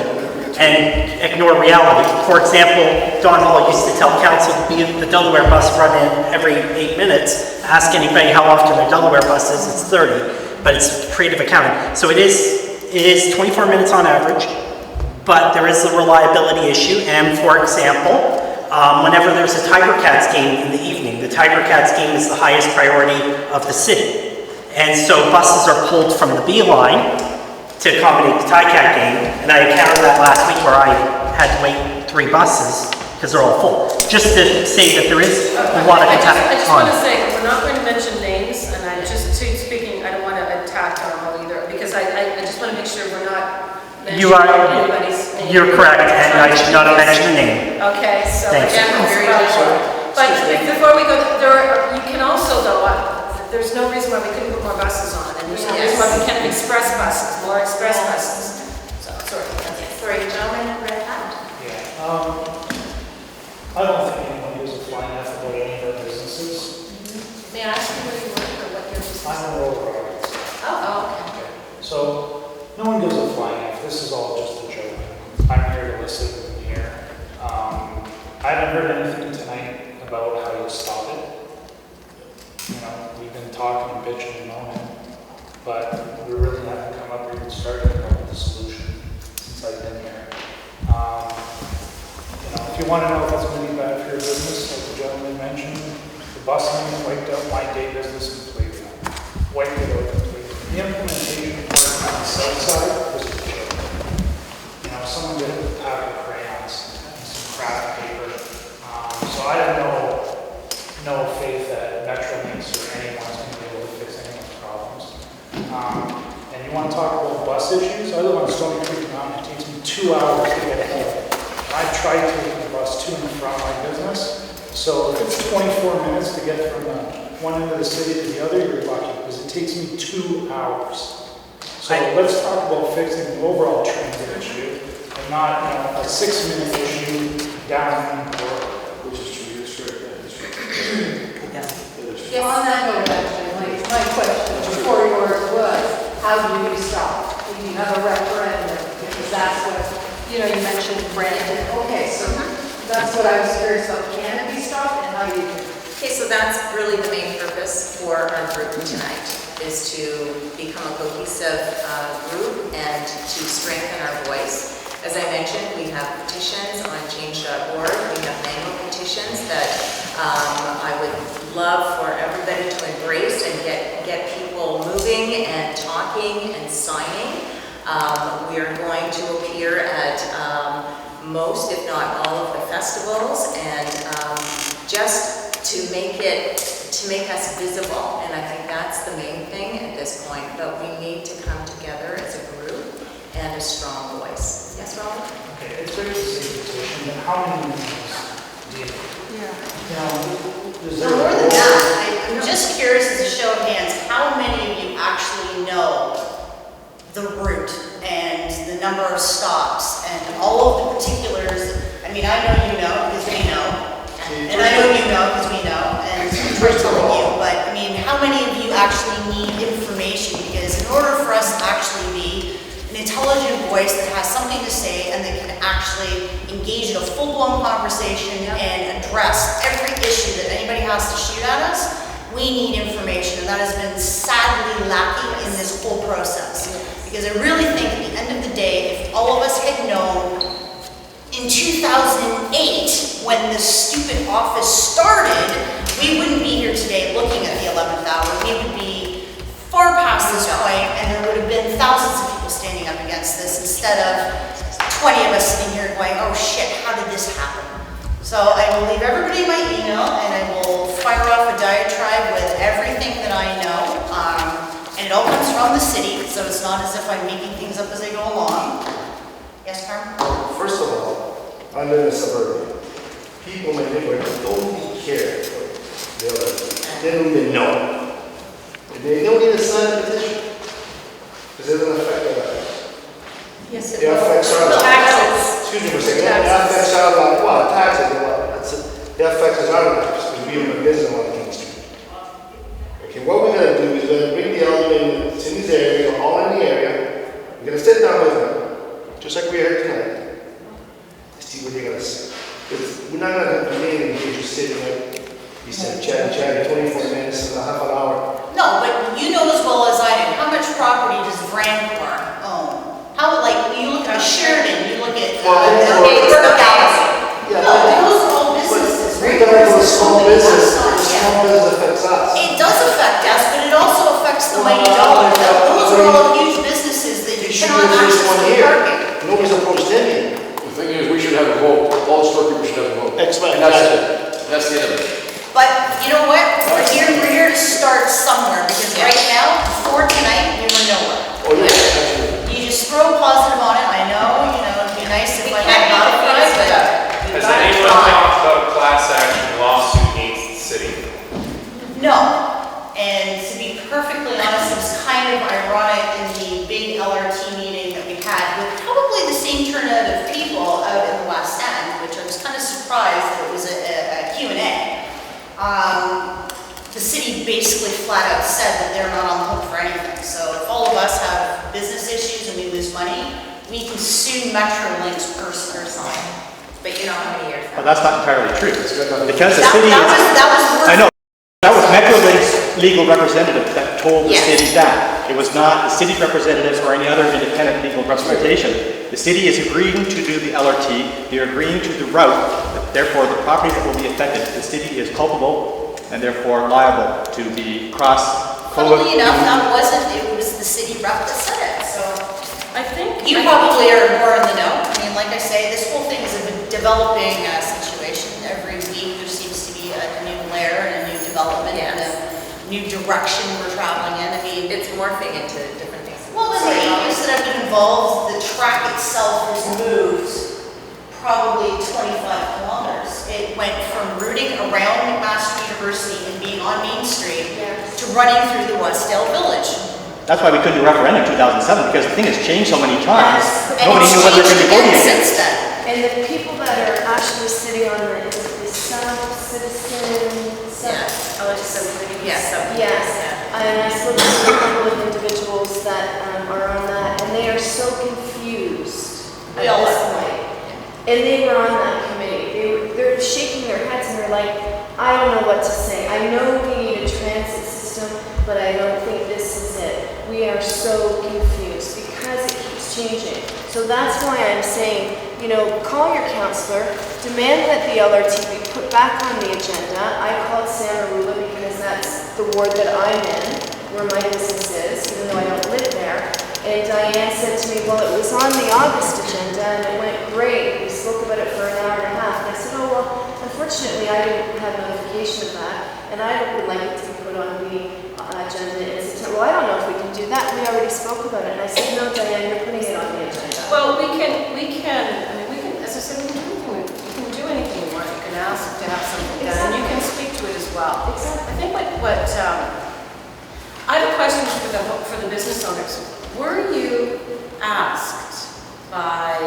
and ignore reality. For example, Don Hall used to tell council the Delaware bus run in every 8 minutes. Ask anybody how often their Delaware bus is, it's 30, but it's creative accounting. So it is 24 minutes on average, but there is a reliability issue. And for example, whenever there's a Tiger Cats game in the evening, the Tiger Cats game is the highest priority of the city. And so buses are pulled from the B line to accommodate the Ticat game. And I encountered that last week where I had to wait 3 buses because they're all full. Just to say that there is a lot of attack I just on want to it. say, we're not going to mention names, and I just, speaking, I don't want to attack Don Hall either, because I just want to make sure we're not You are, anybody's name. you're correct, and I should not have mentioned a name. Okay, so Thanks. again, very but before we go, you can also though, there's no reason why we couldn't put more buses on, and there's no reason why we can't have express buses, more express buses. So, sorry. Sorry, gentlemen, red hat. I don't think anyone gives a flying F about any of our businesses. May I ask you where you work or what your business is? I'm a road product. Oh, okay. So, no one gives a flying F. This is all just a joke. I'm here to listen and hear. I haven't heard anything tonight about how you stop it. You know, we've been talking and bitching and moaning, but we really haven't come up or even started to come up with a solution since I've been here. You know, if you want to know if it's going to be bad for your business, like the gentleman mentioned, the busing wiped out my day business completely. Wiped it out completely. The implementation part on the south side was a joke. You know, someone did it with a pack of crayons and some craft paper. So I have no faith that Metrolinx or anyone's going to be able to fix anyone's problems. And you want to talk about bus issues? I live on Stony Creek Mountain. It takes me 2 hours to get home. I've tried taking the bus to and from my business. So if it's 24 minutes to get from one end of the city to the other, you're lucky, because it takes me 2 hours. So let's talk about fixing the overall transit issue and not, you know, a 6-minute issue down in Port. Which is true, that's right. Yeah, on that note, actually, my question before yours was, how do you stop? Do you have a referendum? Because that's what, you mentioned Brandon. Okay, so that's what I was curious about. Can it be stopped and how do you do it? Okay, so that's really the main purpose for our group tonight, is to become a cohesive group and to strengthen our voice. As I mentioned, we have petitions on change.org. We have manual petitions that I would love for everybody to embrace and get people moving and talking and signing. We are going to appear at most, if not all, of the festivals, and just to make us visible. And I think that's the main thing at this point. But we need to come together as a group and a strong voice. Yes, Robert? Okay, it's great to see the petition, but how many meetings do you need? You know, is there No, more than that, I'm just curious as a show of hands, how many of you actually know the route and the the number of stops and all of the particulars. I mean, I know you know, because we know, and I know you know, because we know, and we're telling you, but I mean, how many of you actually need information? Because in order for us to actually be an intelligent voice that has something to say and that can actually engage in a full-blown conversation and address every issue that anybody has to shoot at us, we need information, and that has been sadly lacking in this whole process. Because I really think at the end of the day, if all of us had known in 2008, when the stupid office started, we wouldn't be here today looking at the 11th hour. We would be far past this point, and there would have been thousands of people standing up against this instead of 20 of us sitting here going, oh shit, how did this happen? So I will leave everybody my email, and I will fire off a diatribe with everything that I know. And it all comes from the city, so it's not as if I'm making things up as I go along. Yes, Carmen? First of all, I live in suburbia. People may live where they don't really care. They don't even know. And they don't need to sign a petition. Because it doesn't affect their lives. Yes, It affects our lives. Excuse me for a second. It affects our lives. Well, taxes and what? It affects our lives. Because we have a business on King Street. Okay, what we're going to do is we're going to bring the element in these areas, all in the area. We're going to sit down with them, just like we're here tonight, to see what they're going to say. Because we're not going to be in here just sitting like you said, chatting 24 minutes and a half an hour. No, but you know as well as I do, how much property does Vrancor own? How, like, you look at Sheridan, you look at Galaxy. Yeah, No, those are all businesses. we're going to a small business. Small business affects us. It does affect us, but it also affects the mighty dollar. Those are all huge businesses that you cannot access the parking. Nobody's approached any. The thing is, we should have a vote. All store people should have a vote. Expect And that's it. That's the end of it. But you know what? We're here to start somewhere, because right now, before tonight, we were nowhere. Oh, yeah, absolutely. You just throw positive on it. I know, it'd be nice if I had can't about make it, but Has anyone talked about a class action lawsuit against the city? no. And to be perfectly honest, it was kind of ironic in the big LRT meeting that we had with probably the same turnout of people out in the West End, which I was kind of surprised that it was a Q&A. The city basically flat out said that they're not on the hook for anything. So if all of us have business issues and we lose money, we can sue Metrolink's personally. But you know how many years? Well, that's not entirely true. Because the That city was I know. That was Metrolink's legal representative that told the Yes. city that. It was not the city representatives or any other independent legal representation. The city is agreeing to do the LRT. They're agreeing to the route. Therefore, the property that will be affected, the city is culpable and therefore liable to be Funnily enough, it was the city rep that said it, so. I think. You probably are more in the know. I mean, like I say, this whole thing is a developing situation. Every week there seems to be a new layer and a new development and a new direction we're traveling in. I mean, It's morphing into different things. well, in the areas that have been involved, the track itself has moved probably 25 kilometers. It went from routing around McMaster University and being on Main Street to running through the Westdale Village. That's why we couldn't do a referendum in 2007, because the thing has changed so many times. And Nobody it's knew what they were going to be voting changed against. since then. And the people that are actually sitting on the Citizen. Yeah, I was just saying, yes. Yes, and I spoke to a couple of individuals that are on that, and they are so confused at We all this are. point. And they were on that committee. They're shaking their heads and they're like, I don't know what to say. I know we need a transit system, but I don't think this is it. We are so confused because it keeps changing. So that's why I'm saying, call your counselor, demand that the LRT be put back on the agenda. I called Santa Rula because that's the ward that I'm in, where my business is, even though I don't live there. And Diane said to me, well, it was on the August agenda and it went great. We spoke about it for an hour and a half. And I said, oh, well, unfortunately, I didn't have notification of that. And I would like it to be put on the agenda in September. Well, I don't know if we can do that. We already spoke about it. And I said, no, Diane, you're putting it on the agenda. Well, we can, as I said, we can do anything we want. You can ask to have something done, and you can speak to it as well. Exactly. I think what I have a question for the business owners. Were you asked by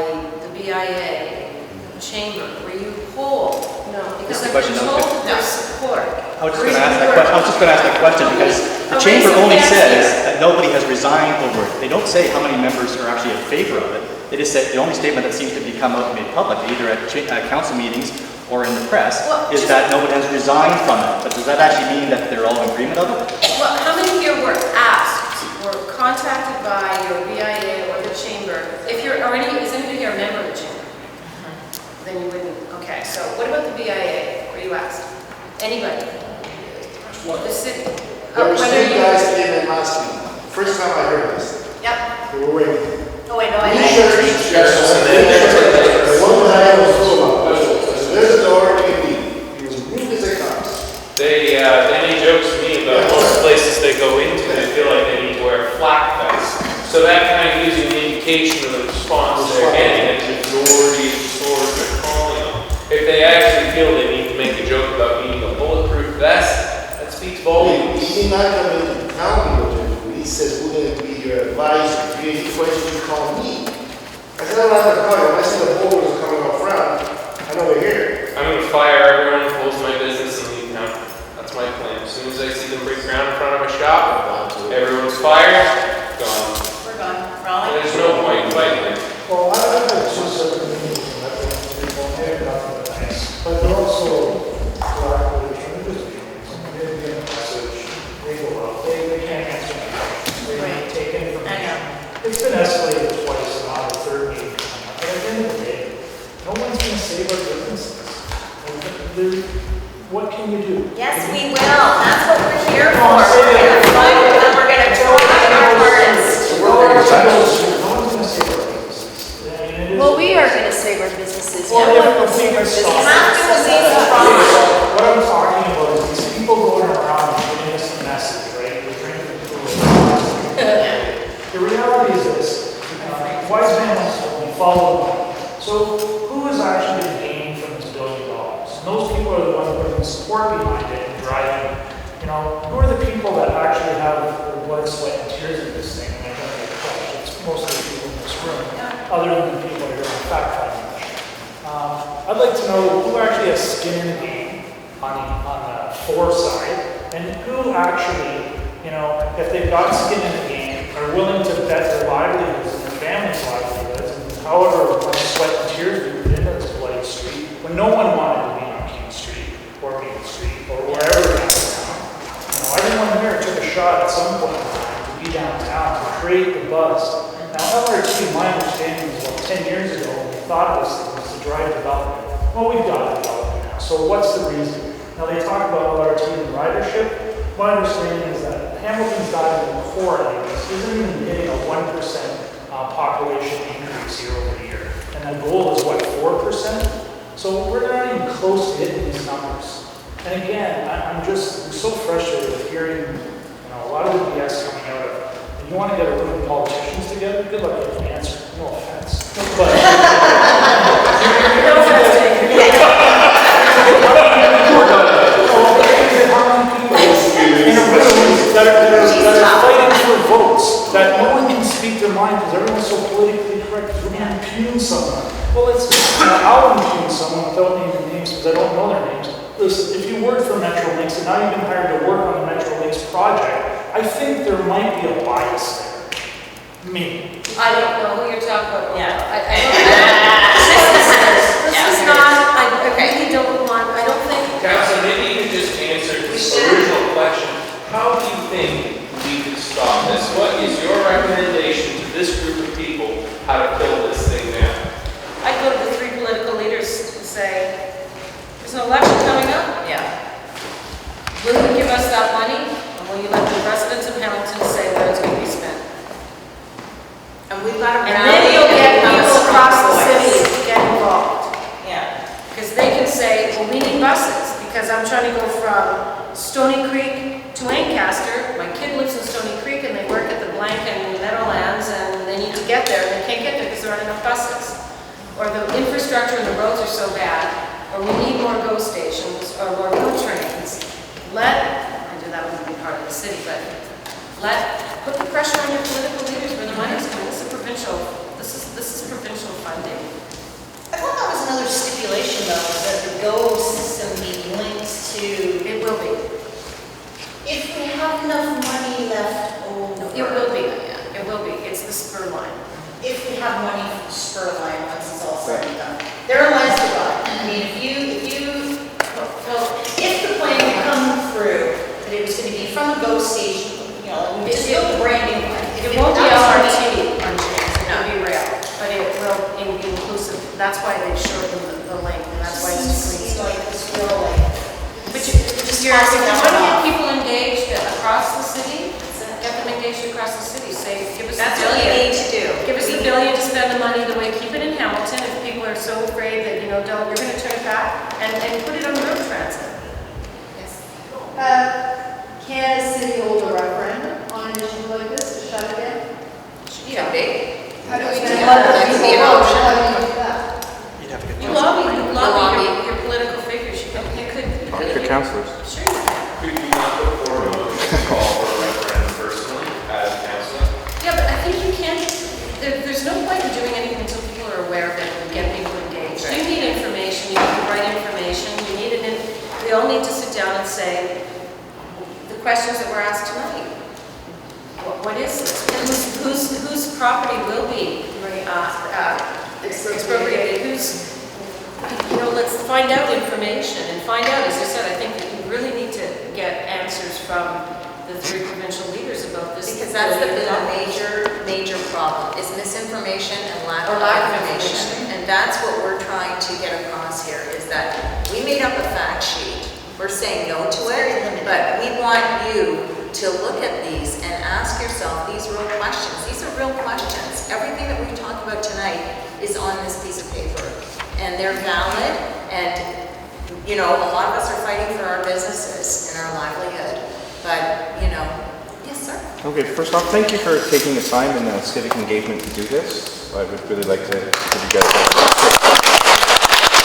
the BIA, the chamber, were you polled? No. Because That's the I've question. been told that there's support. I was just going to ask that question. I was just going to ask that question because the chamber only says that nobody has resigned over it. They don't say how many members are actually in favor of it. They just say the only statement that seems to become out and made public, either at council meetings or in the press, is that nobody has resigned from it. But does that actually mean that they're all in agreement of it? Well, how many here were asked, were contacted by your BIA or the chamber? If you're, is anybody here a member of the chamber? Then you wouldn't, okay, so what about the BIA? Were you asked? Anybody? The city? There were whether two you- guys that came in last week. First time I heard this. Yep. They were waiting. Oh, wait, no, I. The one that I was told about, there's a door, you can leave. He was rude as it comes. Danny jokes to me about most places they go into, they feel like they need to wear a flak vest. So that kind of gives you an indication of the response they're getting, and the majority of the stores are calling them. If they actually feel they need to make a joke about needing a bulletproof vest, that speaks volumes. He did not come into the county with him. He says, we're going to be your advisor. If you have any questions, you call me. I said, I'm not going to call you. When I see the boulders coming up front, I know they're here. I'm gonna fire everyone, close my business and leave town. That's my plan. As soon as I see them break ground in front of my shop, everyone's fired, gone. We're gone. Raleigh? There's no point in fighting. Well, I've had two separate meetings, and I've been to people, and they're nothing but nice. But they're also collaborators from the business community. They get a message, they go out, they can't answer my questions, they take information. It's been escalated twice, and now the third meeting. But at the end of the day, no one's going to save our businesses. What can you do? Yes, we will. That's what we're here for. No, I'm We're saying- going to fight and we're going to try our hardest. No one's going to save our businesses. I mean, it is- Well, we are going to save our businesses. Well, No if one will we save our can stop We have to businesses. at least try. What I'm talking about is these people going around and giving us a message, right? They're trying to control us. The reality is this, wise man wants to follow the money. So who is actually gaining from this $1 billion? And those people are the ones putting support behind it and driving. Who are the people that actually have their blood, sweat, and tears in this thing? And I don't get the question. It's mostly the people in this room, other than the people that are doing fact-finding. I'd like to know who actually has skin in the game on the for side, and who actually, if they've got skin in the game, are willing to bet their livelihoods and their families' livelihoods, and however much sweat and tears we put into this bloody street, when no one wanted to be on King Street, or Main Street, or wherever downtown. Everyone here took a shot at some point in time to be downtown, to create the buzz. Now, LRT, my understanding was about 10 years ago, when we thought of this thing was to drive development. Well, we've got development now, so what's the reason? Now, they talk about LRT and ridership. My understanding is that Hamilton's got in the core areas isn't even getting a 1% population increase year over year. And the goal is what, 4%? So we're not even close to hitting these numbers. And again, I'm so frustrated with hearing a lot of the BS coming out of it. And you want to get a room of politicians together, good luck getting an answer. No offense. But that are fighting for votes, that no one can speak their mind because everyone's so politically correct, because we're going to impugn someone. Well, I'll impugn someone without naming names because I don't know their names. Listen, if you work for Metrolinx and now you've been hired to work on the Metrolinx project, I think there might be a bias there. Me. I don't know who you're talking about. Yeah. This is not, I really don't want, I don't think. Councilor, maybe you could just answer this original question. How do you think we could stop this? What is your recommendation to this group of people how to kill this thing now? I'd go to the three political leaders and say, there's an election coming up. Yeah. Will you give us that money? And will you let the residents of Hamilton say where it's going to be spent? And we've got to And then you'll get people across the city to get involved. Yeah. Because they can say, well, we need buses, because I'm trying to go from Stony Creek to Lancaster. My kid lives in Stony Creek and they work at the Blank and Meadowlands and they need to get there and they can't get there because there aren't enough buses. Or the infrastructure and the roads are so bad, or we need more GO stations or more GO trains. I do that wouldn't be part of the city, but put the pressure on your political leaders where the money's coming. This is provincial funding. I thought that was another stipulation though, that the GO system be linked to, It will be. if we have enough money left over. It will be, it will be. It's the spur line. If we have money from spur line once it's all said and done. There lies the rub. I mean, if the plan had come through, that it was gonna be from a GO station, you know, we just built a brand new one. It won't be LRT on James, it will be rail, but it will be inclusive. That's why they've shortened the length, and that's why it's Seems decreased. like this real like. But if you want to get people engaged across the city, get them engaged across the city, say, give us That's a what we billion. need to do. Give us $1 billion to spend the money the way, keep it in Hamilton, if people are so afraid that, you're gonna turn it back, and put it on road transit. Can a city hold a referendum on an issue like this to shut it down? Should be. How do we Yeah, do that could be an option. How do we do that? You'd have to get You lobby your political figures, you could. good counselors. Sure. Could you not put forward a motion to call for a referendum personally as a councillor? Yeah, but I think you can't, there's no point in doing anything until people are aware of it and get people engaged. You need information, you need the right information, you need it in, we all need to sit down and say, the questions that were asked tonight. What is this? Whose property will be expropriated? Let's find out information and find out, as I said, I think that you really need to get answers from the 3 provincial leaders about this. Because that's been a major problem, is misinformation and lack of information. And that's what we're trying to get across here, is that we made up a fact sheet. We're saying no to it, but we want you to look at these and ask yourself these real questions. These are real questions. Everything that we've talked about tonight is on this piece of paper. And they're valid, and a lot of us are fighting for our businesses and our livelihood. But, yes, sir. Okay, first off, thank you for taking the time and the civic engagement to do this. I would really like to give you guys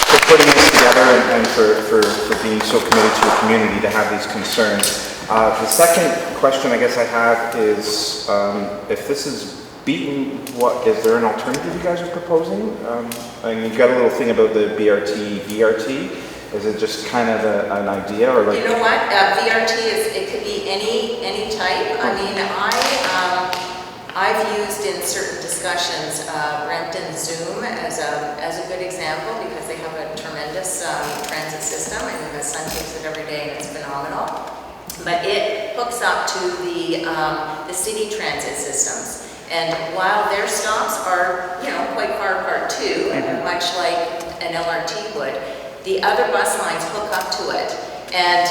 for putting this together and for being so committed to your community to have these concerns. The second question I guess I have is, if this is beaten, is there an alternative you guys are proposing? You've got a little thing about the BRT, VRT. Is it just kind of an idea, or like? You know what? VRT it could be any type. I mean, I've used in certain discussions Renton Zoom as a good example, because they have a tremendous transit system, and my son takes it every day, and it's phenomenal. But it hooks up to the city transit systems. And while their stops are, quite far apart too, much like an LRT would, the other bus lines hook up to it. And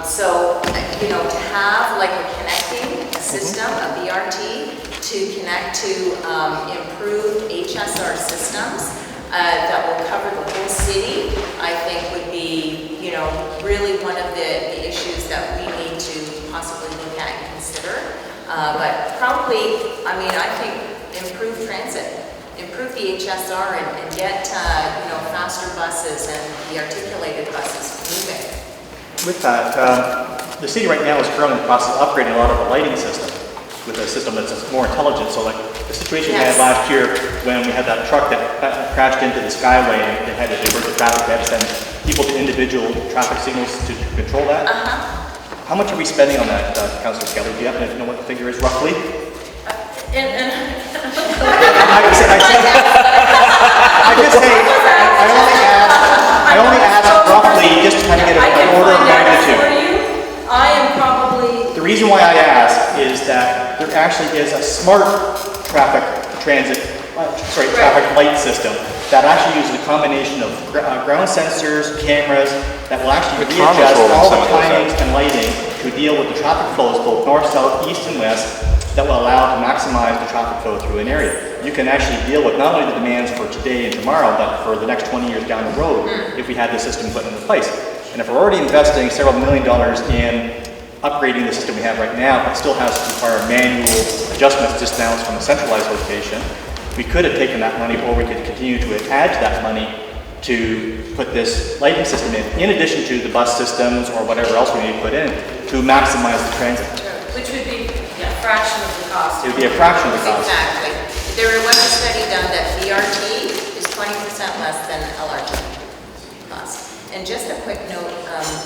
so, to have like a connecting system, a BRT, to connect to improved HSR systems that will cover the whole city, I think would be, really one of the issues that we need to possibly look at and consider. But probably, I think improve transit, improve the HSR and get, faster buses and the articulated buses moving. With that, the city right now is currently in the process of upgrading a lot of the lighting system with a system that's more intelligent. So like the situation we had last year when we had that truck that crashed into the Skyway and they had to divert the traffic, they had to send people to individual traffic signals to control that. How much are we spending on that, Councillor Skelly? Do you happen to know what the figure is roughly? I only asked roughly just to kind of get an order of magnitude. I am probably... The reason why I ask is that there actually is a smart traffic light system that actually uses a combination of ground sensors, cameras, that will actually readjust all the timings and lighting to deal with the traffic flows both north, south, east, and west, that will allow to maximize the traffic flow through an area. You can actually deal with not only the demands for today and tomorrow, but for the next 20 years down the road, if we had this system put into place. And if we're already investing several $1 million in upgrading the system we have right now, but still has to require manual adjustments just now it's from a centralized location, we could have taken that money, or we could continue to add to that money to put this lighting system in addition to the bus systems or whatever else we need to put in to maximize the transit. Which would be a fraction of the cost. It would be a fraction of the cost. Exactly. There was a study done that BRT less than LRT cost. And just a quick note,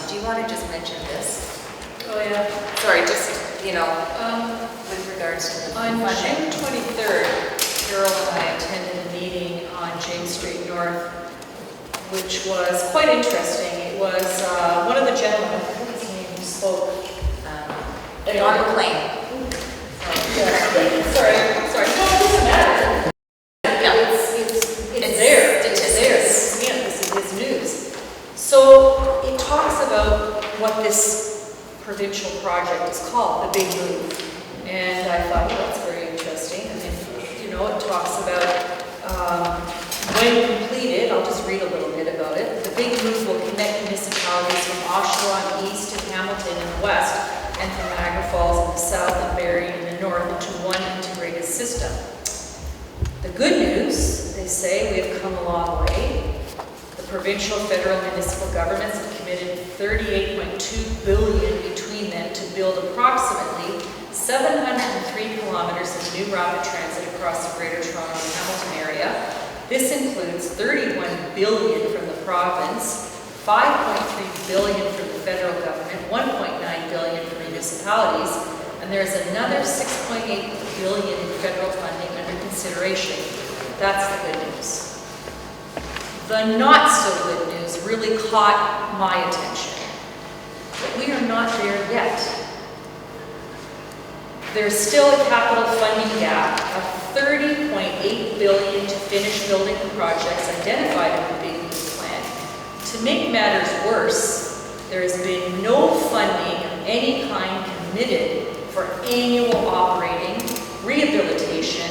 do you want to just mention this? Oh, yeah. Sorry, just, with regards to the On funding. June 23rd, Carol and I attended a meeting on James Street North, which was quite interesting. It was one of the gentlemen, I forget his name, who spoke. Don McLean. Sorry. No, it doesn't matter. It's there. It's there. This is his news. So it talks about what this provincial project is called, the Big Move. And I thought, well, that's very interesting. And it talks about when completed, I'll just read a little bit about it. The Big Move will connect municipalities from Oshawa in the east to Hamilton in the west, and from Niagara Falls in the south and Barrie in the north into one integrated system. The good news, they say, we have come a long way. The provincial, federal, municipal governments have committed $38.2 billion between them to build approximately 703 kilometers of new rapid transit across the Greater Toronto and Hamilton area. This includes $31 billion from the province, $5.3 billion from the federal government, $1.9 billion from municipalities, and there's another $6.8 billion in federal funding under consideration. That's the good news. The not so good news really caught my attention. But we are not there yet. There's still a capital funding gap of $30.8 billion to finish building the projects identified in the Big Move plan. To make matters worse, there has been no funding of any kind committed for annual operating, rehabilitation,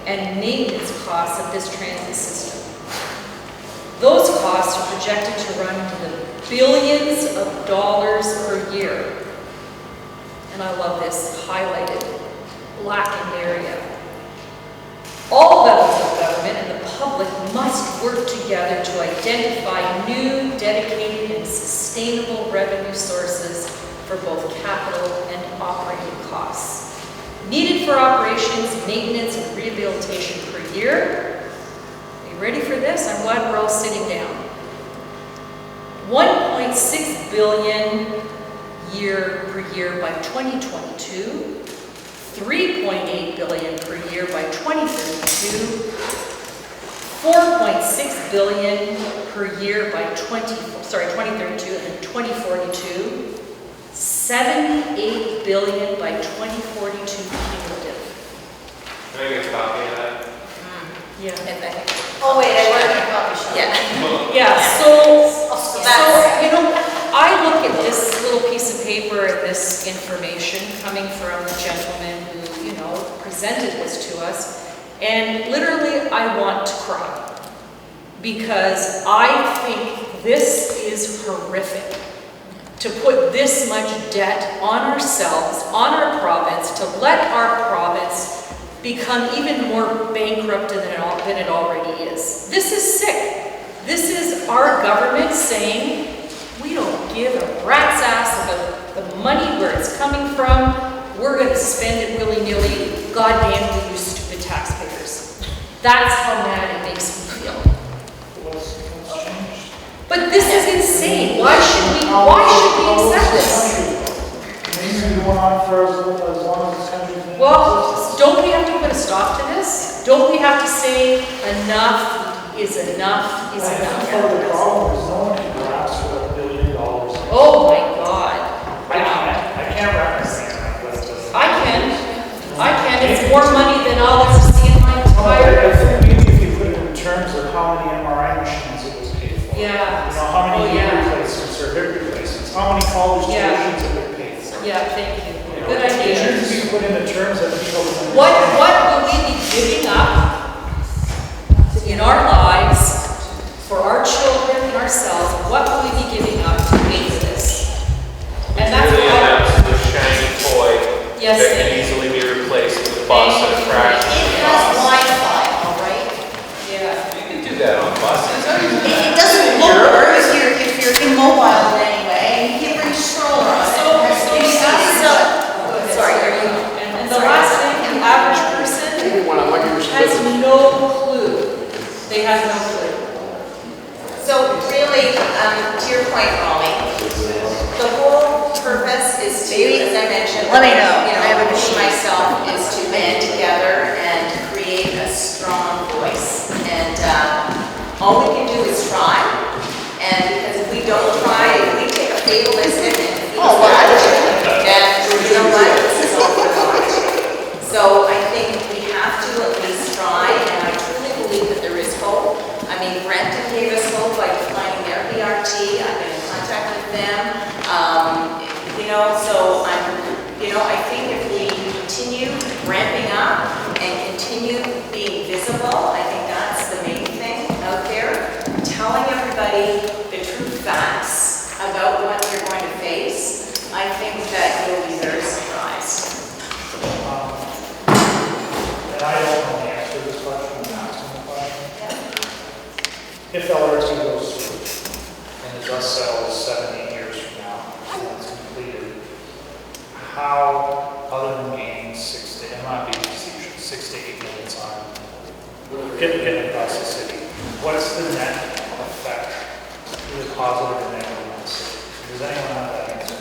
and maintenance costs of this transit system. Those costs are projected to run into the billions of dollars per year. And I love this highlighted, blackened area. All levels of government and the public must work together to identify new, dedicated, and sustainable revenue sources for both capital and operating costs. Needed for operations, maintenance, and rehabilitation per year. Are you ready for this? I'm glad we're all sitting down. $1.6 billion per year by 2022. $3.8 billion per year by 2032, $4.6 billion per year by 2032 and 2042, $78 billion by 2042 cumulative. Can I get a copy of that? Yeah. Oh, wait, I want to copy shop. Yeah, so I look at this little piece of paper and this information coming from the gentleman who, presented this to us, and literally I want to cry because I think this is horrific to put this much debt on ourselves, on our province, to let our province become even more bankrupt than it already is. This is sick. This is our government saying, we don't give a rat's ass about the money, where it's coming from. We're going to spend it willy-nilly. Goddamn, we you stupid taxpayers. That's how mad it makes me feel. But this is insane. Why should we accept this? Maybe going on for as long as this country's been. Well, don't we have to put a stop to this? Don't we have to say enough is enough is enough? Part of the problem is no one can grasp what $1 billion is. Oh my God. I can't wrap my hand around what it does. I can. It's more money than I'll ever see in my entire. I think if you put it in terms of how many MRI machines it was paid for. Yeah. How many knee replacements or hip replacements, how many college tuitions have been paid for. Yeah, thank you. Good It idea. needs to be put in the terms that people can What understand. will we be giving up in our lives for our children and ourselves? What will we be giving up to pay for this? And that's Really why. announced the shiny toy Yes, that thank can you. easily be replaced with a bus at a fraction of It the has cost. Wi-Fi, all right? Yeah. You can do that on buses. It doesn't lower if you're immobile in any way, and you can't bring a stroller on it. Sorry, and the last thing, the average person Maybe when I'm like, you're has no clue. They have no clue. point, Raleigh. The whole purpose is to, as I mentioned, Let me know. you know, I have a me, machine. myself, is to band together and create a strong voice. And all we can do is try. And because if we don't try, if we take a fatalistic and then you know what, this is all for naught. So I think we have to at least try, and I truly believe that there is hope. I mean, Renton gave us hope by defining their BRT. I've been in contact with them. You know, so I think if we continue ramping up and continue being visible, I think that's the main thing out there. Telling everybody the true facts about what you're going to face, I think that you'll be very surprised. And I don't know the answer to this question, I'm asking the question. If LRT goes through and the dust settles 7-8 years from now, and it's completed, how, other than gaining 6 to 8 minutes on getting across the city, what's the net effect, either positive or negative on the city? Does anyone have that answer?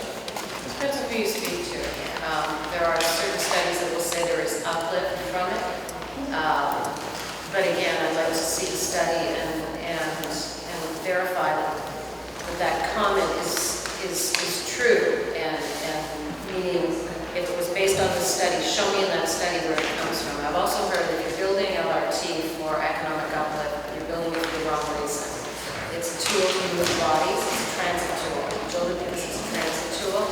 Depends on who you speak to. There are certain studies that will say there is uplift from it. But again, I'd like to see the study and verify that comment is true. And meaning, if it was based on the study, show me in that study where it comes from. I've also heard that you're building LRT for economic uplift, you're building it for the wrong reason. It's a tool to move bodies, it's a transit tool. Build it because it's a transit tool,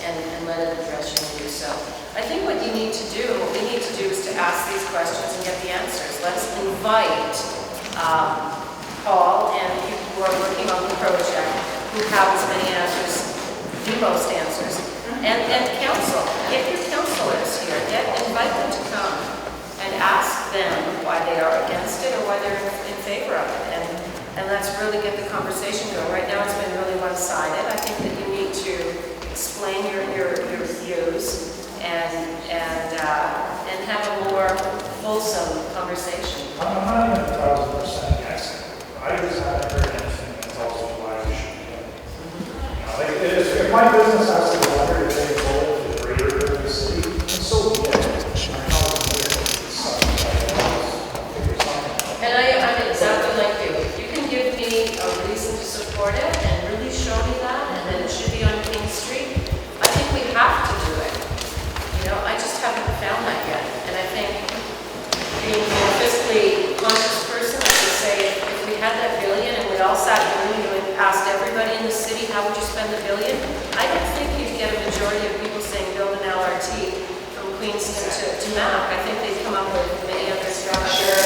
and let it address your needs. So I think what you need to do, what we need to do is to ask these questions and get the answers. Let's invite Paul and people who are working on the project, who have as many answers, the most answers, and council. Get your councilors here, invite them to come and ask them why they are against it or why they're in favor of it. And let's really get the conversation going. Right now it's been really one-sided. I think that you need to explain your views and have a more fulsome conversation. I'm not even 1,000% against it. I just haven't heard anything that tells me why we should do it. You know, like, if my business has to go under to take hold of the greater good of the city, then so be it. And I'm exactly like you. If you can give me a reason to support it and really show me that, and that it should be on King Street, I think we have to do it. You know, I just haven't found that yet. And I think being a fiscally conscious person, I would say if we had that billion and we all sat in a room and asked everybody in the city, how would you spend the billion? I don't think you'd get a majority of people saying build an LRT from Queenston to Mac. I think they'd come up with many other structure,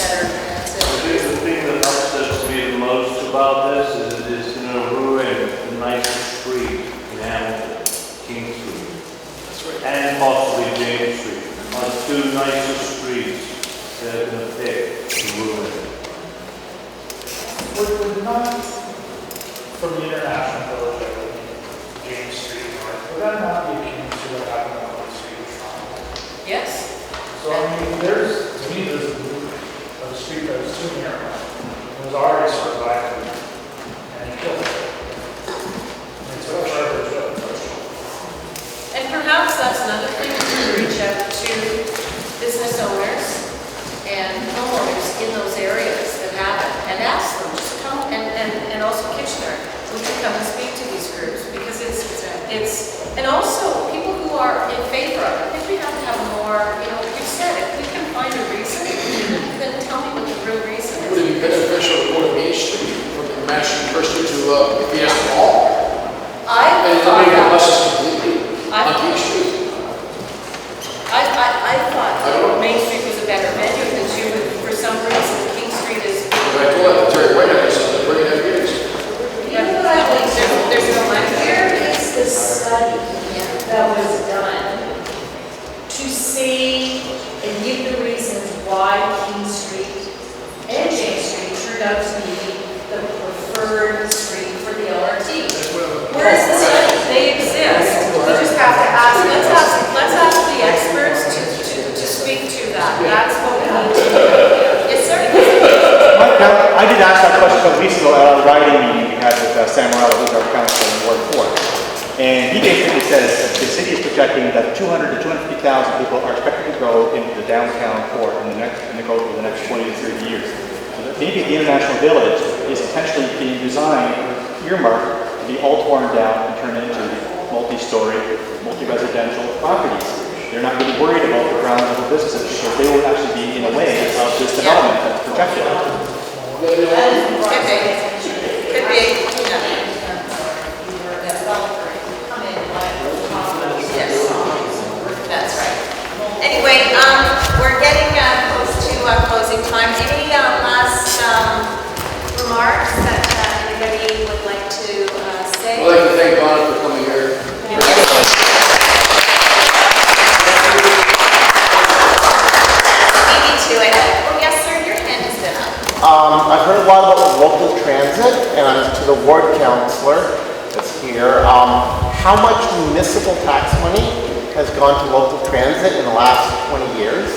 better transit. The thing that upsets me the most about this is it is going to ruin the nicest street in Hamilton, King Street. That's right. And possibly James Street. Are the two nicest streets that are going to pick to ruin it. Would not, from the international village, I believe, James Street, would that not be akin to what happened on the street of Toronto? Yes. So I mean, to me, there's a movement of a street that was too narrow. It was already surviving, and he killed it. And it's a forever joke. And perhaps that's another thing, to reach out to business owners and homeowners in those areas that have it, and ask them, just come, and also Kitchener, would you come and speak to these groups? Because and also people who are in favor of it. I think we have to have more, you know, you said, if we can find a reason, then tell me what the real reason is. Would it be beneficial to go to Main Street from the Manchester Christian to Fiesta Mall? I And thought make the that. buses completely on King Street? I thought Main Street was a better venue than you, but for some reason, King Street is. But I told that to Terry White, I said, bring it every day. You know what I think, there's no money here. Where is the study that was done to say and give the reasons why King Street and James Street turned out to be the preferred street for the LRT? Where is the study? They exist. We just have to ask, let's ask the experts to speak to that. That's what we need to do. Yes, sir? I did ask that question a couple weeks ago at our riding meeting we had with Sam Morello, who's basically says that the city is projecting that 200 to 250,000 people are expected to grow into the downtown core in the growth of the next 20 to 30 years. So that maybe the International Village is potentially being designed or earmarked to be all torn down and turned into multi-story, multi-residential properties. They're not really worried about the ground level businesses, so they will actually be in a way of this development that's projected. Could be, yeah. Yes, that's right. Anyway, we're getting close to closing time. Any last remarks that anybody would like to say? I'd like to thank Donna for coming here. Maybe to it. Oh, yes, sir, your hand has been up. I've heard a lot about local transit, and to the ward councillor that's here, how much municipal tax money has gone to local transit in the last 20 years?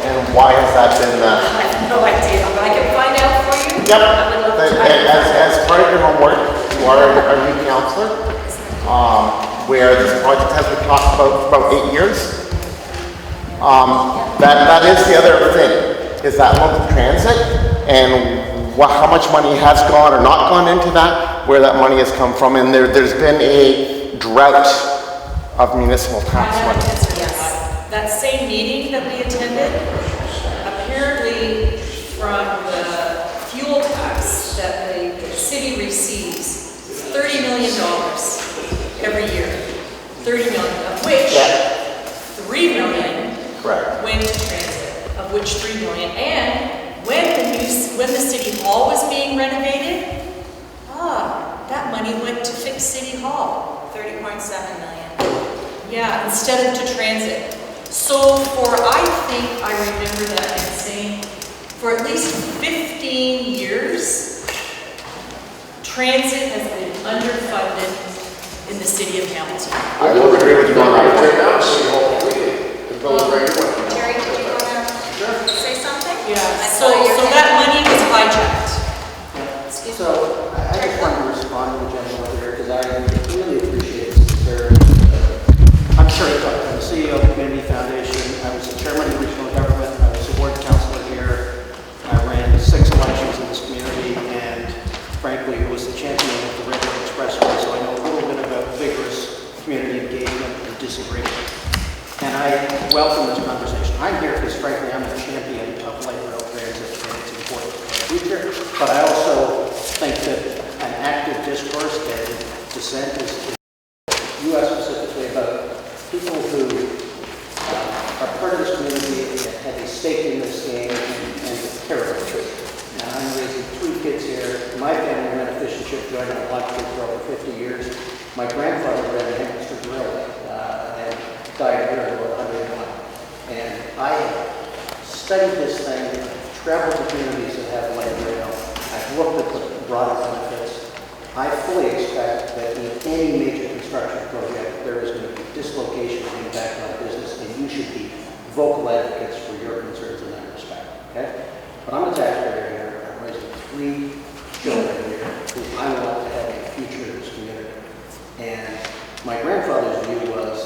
And why has that been I have no idea, but I can find out for you. Yep. I would love to. As part of your homework, you are a new councillor, where this project has been talked about for about 8 years. That is the other thing, is that local transit, and how much money has gone or not gone into that, where that money has come from, and there's been a drought of municipal tax money. Yes. That same meeting that we attended, apparently from the fuel tax that the city receives, $30 million every year. 30 million, of which 3 million went to transit, of which 3 million. And when the city hall was being renovated, that money went to fix city hall. 30.7 million. Yeah, instead of to transit. So I think I remember that man saying, for at least 15 years, transit has been underfunded in the city of Hamilton. I will agree with you on that. Right now, City Hall completely, the building right away. Terry, did you want to say something? Yeah, I so saw your hand. that money was hijacked. Excuse me. So I just wanted to respond to the gentleman over here because I really appreciate his sincerity. I'm Terry Cook. I'm the CEO of the Community Foundation. I was the chairman of regional government. I was a ward councillor here. I ran 6 elections in this community, and frankly, was the champion of the Redwood Expressway, so I know a little bit about vigorous community engagement and disagreement. And I welcome this conversation. I'm here because frankly, I'm a champion of light rail transit, and it's important for the future. But I also think that an active discourse and dissent is you asked specifically about people who are part of this community and have a stake in this game and care about it. Now, I'm raising 3 kids here. My family ran a fish and chip joint on a lot for over 50 years. My grandfather ran a hamster grill and died here at about 101. And I have studied this thing, traveled to communities that have light rail. I've looked at the broader benefits. I fully expect that in any major construction project, there is going to be dislocation and impact on business, and you should be vocal advocates for your concerns in that respect, okay? But I'm a taxpayer here. I'm raising 3 children here who I want to have a future in this community. And my grandfather's view was,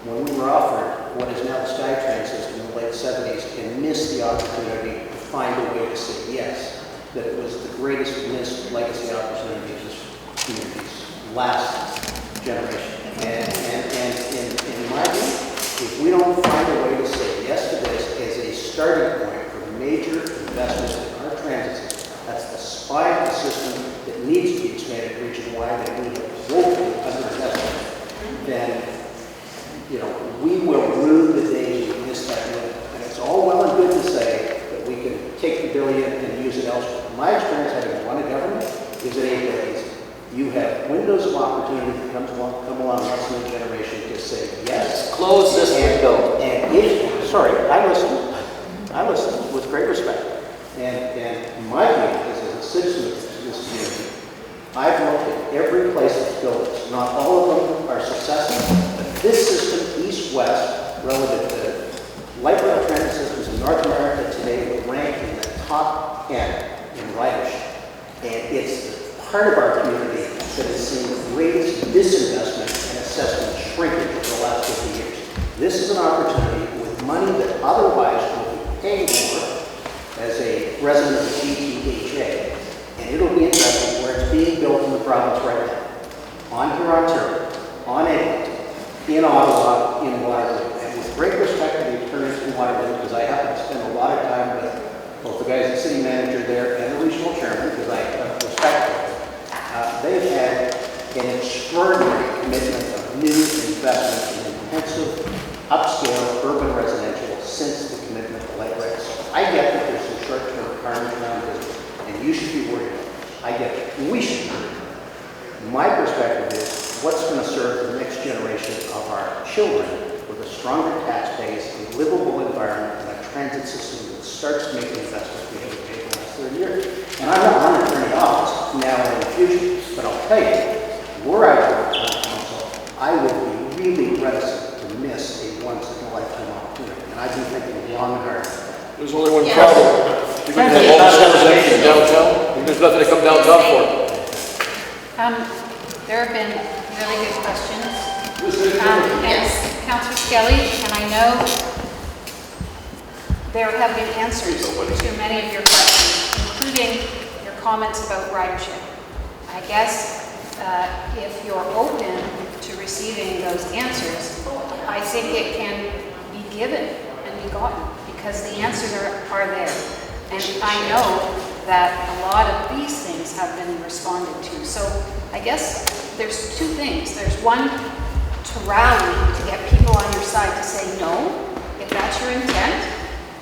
when we were offered what is now the SkyTrain system in the late 70s and missed the opportunity to find a way to say yes, that it was the greatest missed legacy opportunity of this community's last generation. And in my view, if we don't find a way to say yes to this as a starting point for major investments in our transit system, that's the spine of the system that needs to be expanded region-wide and we have woefully underinvested, then we will rue the day we miss that window. And it's all well and good to say that we can take the billion and use it elsewhere. My experience having run a government is that 8 days, you have windows of opportunity that come along once in a generation to say yes. Close this window. And if, sorry, I listen with great respect. And my view is, as a citizen of this community, I've looked at every place that's built this. Not all of them are successful, but this system, east-west, relative to light rail transit systems in North America today, would rank in the top 10 in ridership. And it's the part of our community that has seen the greatest disinvestment and assessment paying for as a resident of the GTHA, and it'll be interesting where it's being built in the province right now, on Huron, on Eglinton, in Ottawa, in Waterloo. And with great respect to the attorneys in Waterloo, because I happen to spend a lot of time with both the guys, the city manager there and the regional chairman, because I respect them, they've had an extraordinary commitment of new investment in intensive, upscale, urban residential since the commitment to light rail. So I get that there's some short-term requirements around business, and you should be worried about it. I get it. We should be worried about it. My perspective is what's going to serve the next generation of our children with a stronger tax base, a livable environment, and a transit system that starts to make the investments we haven't made in the last 30 years. And I'm not running for any office now or in the future, but I'll tell you, were I to work on council, I would be really reticent to miss a once-in-a-lifetime opportunity. And I've been thinking long and hard. There's only one problem. You're going to have all this representation downtown, there's nothing to come downtown for. There have been really good questions. Yes, Councillor Skelly, and I know there have been answers to many of your questions, including your comments about ridership. I guess if you're open to receiving those answers, I think it can be given and be gotten, because the answers are there. And I know that a lot of these things have been responded to. So I guess there's two things. There's one, to rally, to get people on your side to say no, if that's your intent,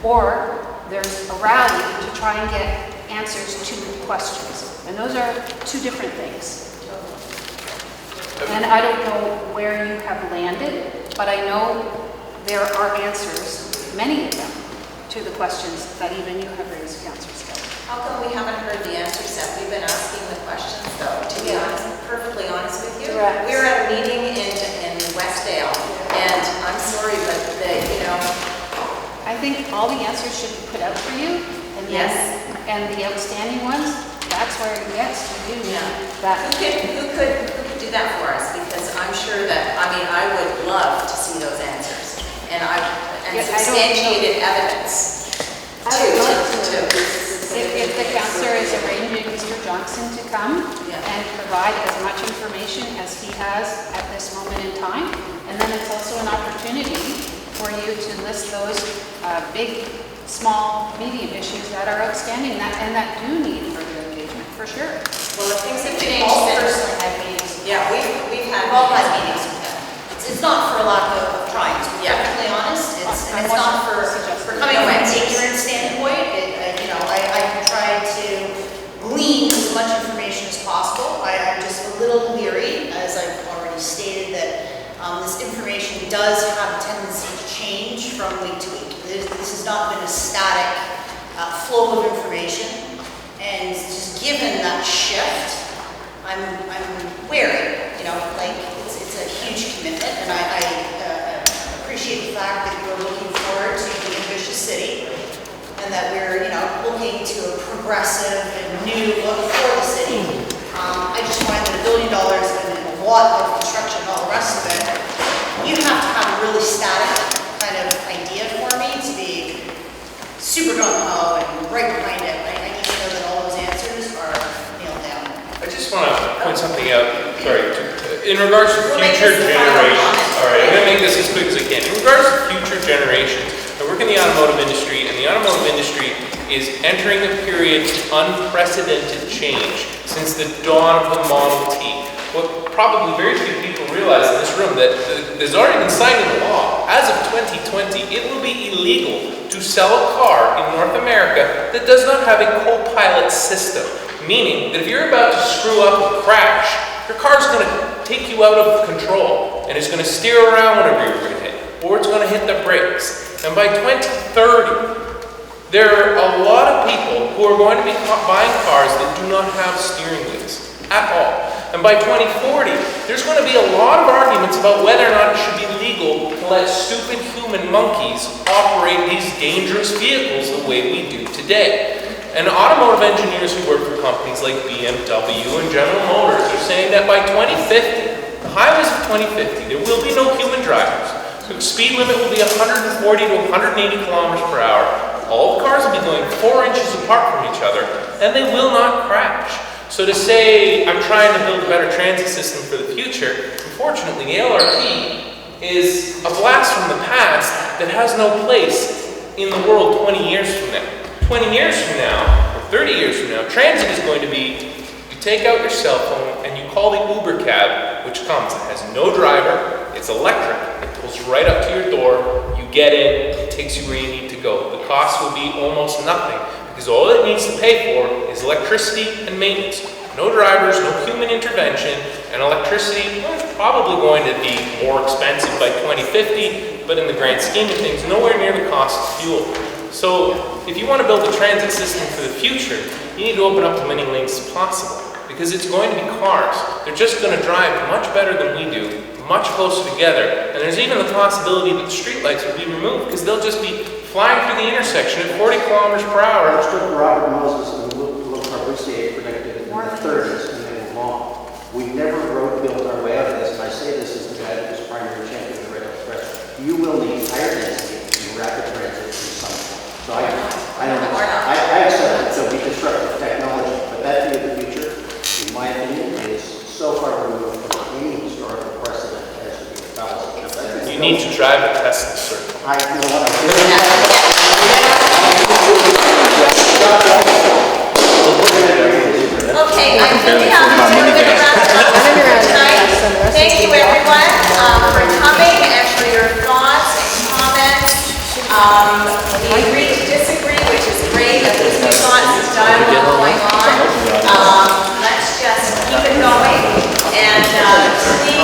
or there's a rally to try and get answers to questions. And those are two different things. And I don't know where you have landed, but I know there are answers, many of them, to the questions that even you have raised, Councillor Skelly. How come we haven't heard the answers yet? We've been asking the questions, though, to be honest, perfectly honest with you. Correct. We were at a meeting in Westdale, and I'm sorry, but I think all the answers should be put out for you, and Yes. and the outstanding ones, that's where, yes, you do that. Who could do that for us? Because I'm sure that, I mean, I would love to see those answers, and substantiated evidence. If the councillor is arranging Mr. Johnson to come and provide as much information as he has at this moment in time, and then it's also an opportunity for you to list those big, small, medium issues that are outstanding and that do need further engagement, for sure. Well, if things have changed, All personally had meetings. yeah, we've had. We've all had meetings with them. It's not for a lack of trying, to be perfectly honest. It's not for coming from an ignorant standpoint. I try to glean as much information as possible. I'm just a little leery, as I've already stated, that this information does have a tendency to change from week to week. This has not been a static flow of information, and just given that shift, I'm wary. It's a huge commitment, and I appreciate the fact that you're looking forward to the ambitious city, and that we're looking to a progressive and new look for the city. I just find that $1 billion and a lot of construction and all the rest of it, you have to have a really static kind of idea for me to be super gung-ho and right behind it. I need to know that all those answers are nailed down. I just want to point something out, in regards to future generations. All right, I'm going to make this as quick as I can. In regards to future generations, I work in the automotive industry, and the automotive industry is entering a period of unprecedented change since the dawn of the Model T. What probably very few people realize in this room, that there's already been signed into law. As of 2020, it will be illegal to sell a car in North America that does not have a co-pilot system. Meaning that if you're about to screw up or crash, your car's going to take you out of control, and it's going to steer around whenever you're going to hit, or it's going to hit the brakes. And by 2030, there are a lot of people who are going to be buying cars that do not have steering wheels at all. And by 2040, there's going to be a lot of arguments about whether or not it should be legal to let stupid human monkeys operate these dangerous vehicles the way we do today. And automotive engineers who work for companies like BMW and General Motors are saying that by 2050, the highways of 2050, there will be no human drivers. The speed limit will be 140 to 180 kilometers per hour. all the cars will be going 4 inches apart from each other, and they will not crash. So to say, I'm trying to build a better transit system for the future, unfortunately, the LRT is a blast from the past that has no place in the world 20 years from now. 20 years from now, or 30 years from now, transit is going to be, you take out your cell phone and you call the Uber cab, which comes, it has no driver, it's electric, it pulls right up to your door, you get in, it takes you where you need to go. The cost will be almost nothing, because all it needs to pay for is electricity and maintenance. No drivers, no human intervention, and electricity, well, it's probably going to be more expensive by 2050, but in the grand scheme of things, nowhere near the cost of fuel. So if you want to build a transit system for the future, you need to open up as many lanes as possible, because it's going to be cars. They're just going to drive much better than we do, much closer together, and there's even the possibility that the streetlights will be removed, because they'll just be flying through the intersection at 40 kilometers per hour. Robert Moses and Luke Carbusier predicted in the 30s, and they were wrong. We never built our way out of this, and I say this as the guy that was primary champion of the Red Express. You will need higher density and rapid transit in some point. So I don't know. I accept that we disrupt technology, but that view of the future, in my opinion, is so far removed from any historical precedent as to be a fallacy. You need to drive a Tesla, sir. I know what Okay, I think we have to do a bit of wrap tonight. Thank you, everyone, for coming and for your thoughts and comments. We agree to disagree, which is great. At least we've got this dialogue going on. Let's just keep it going. And please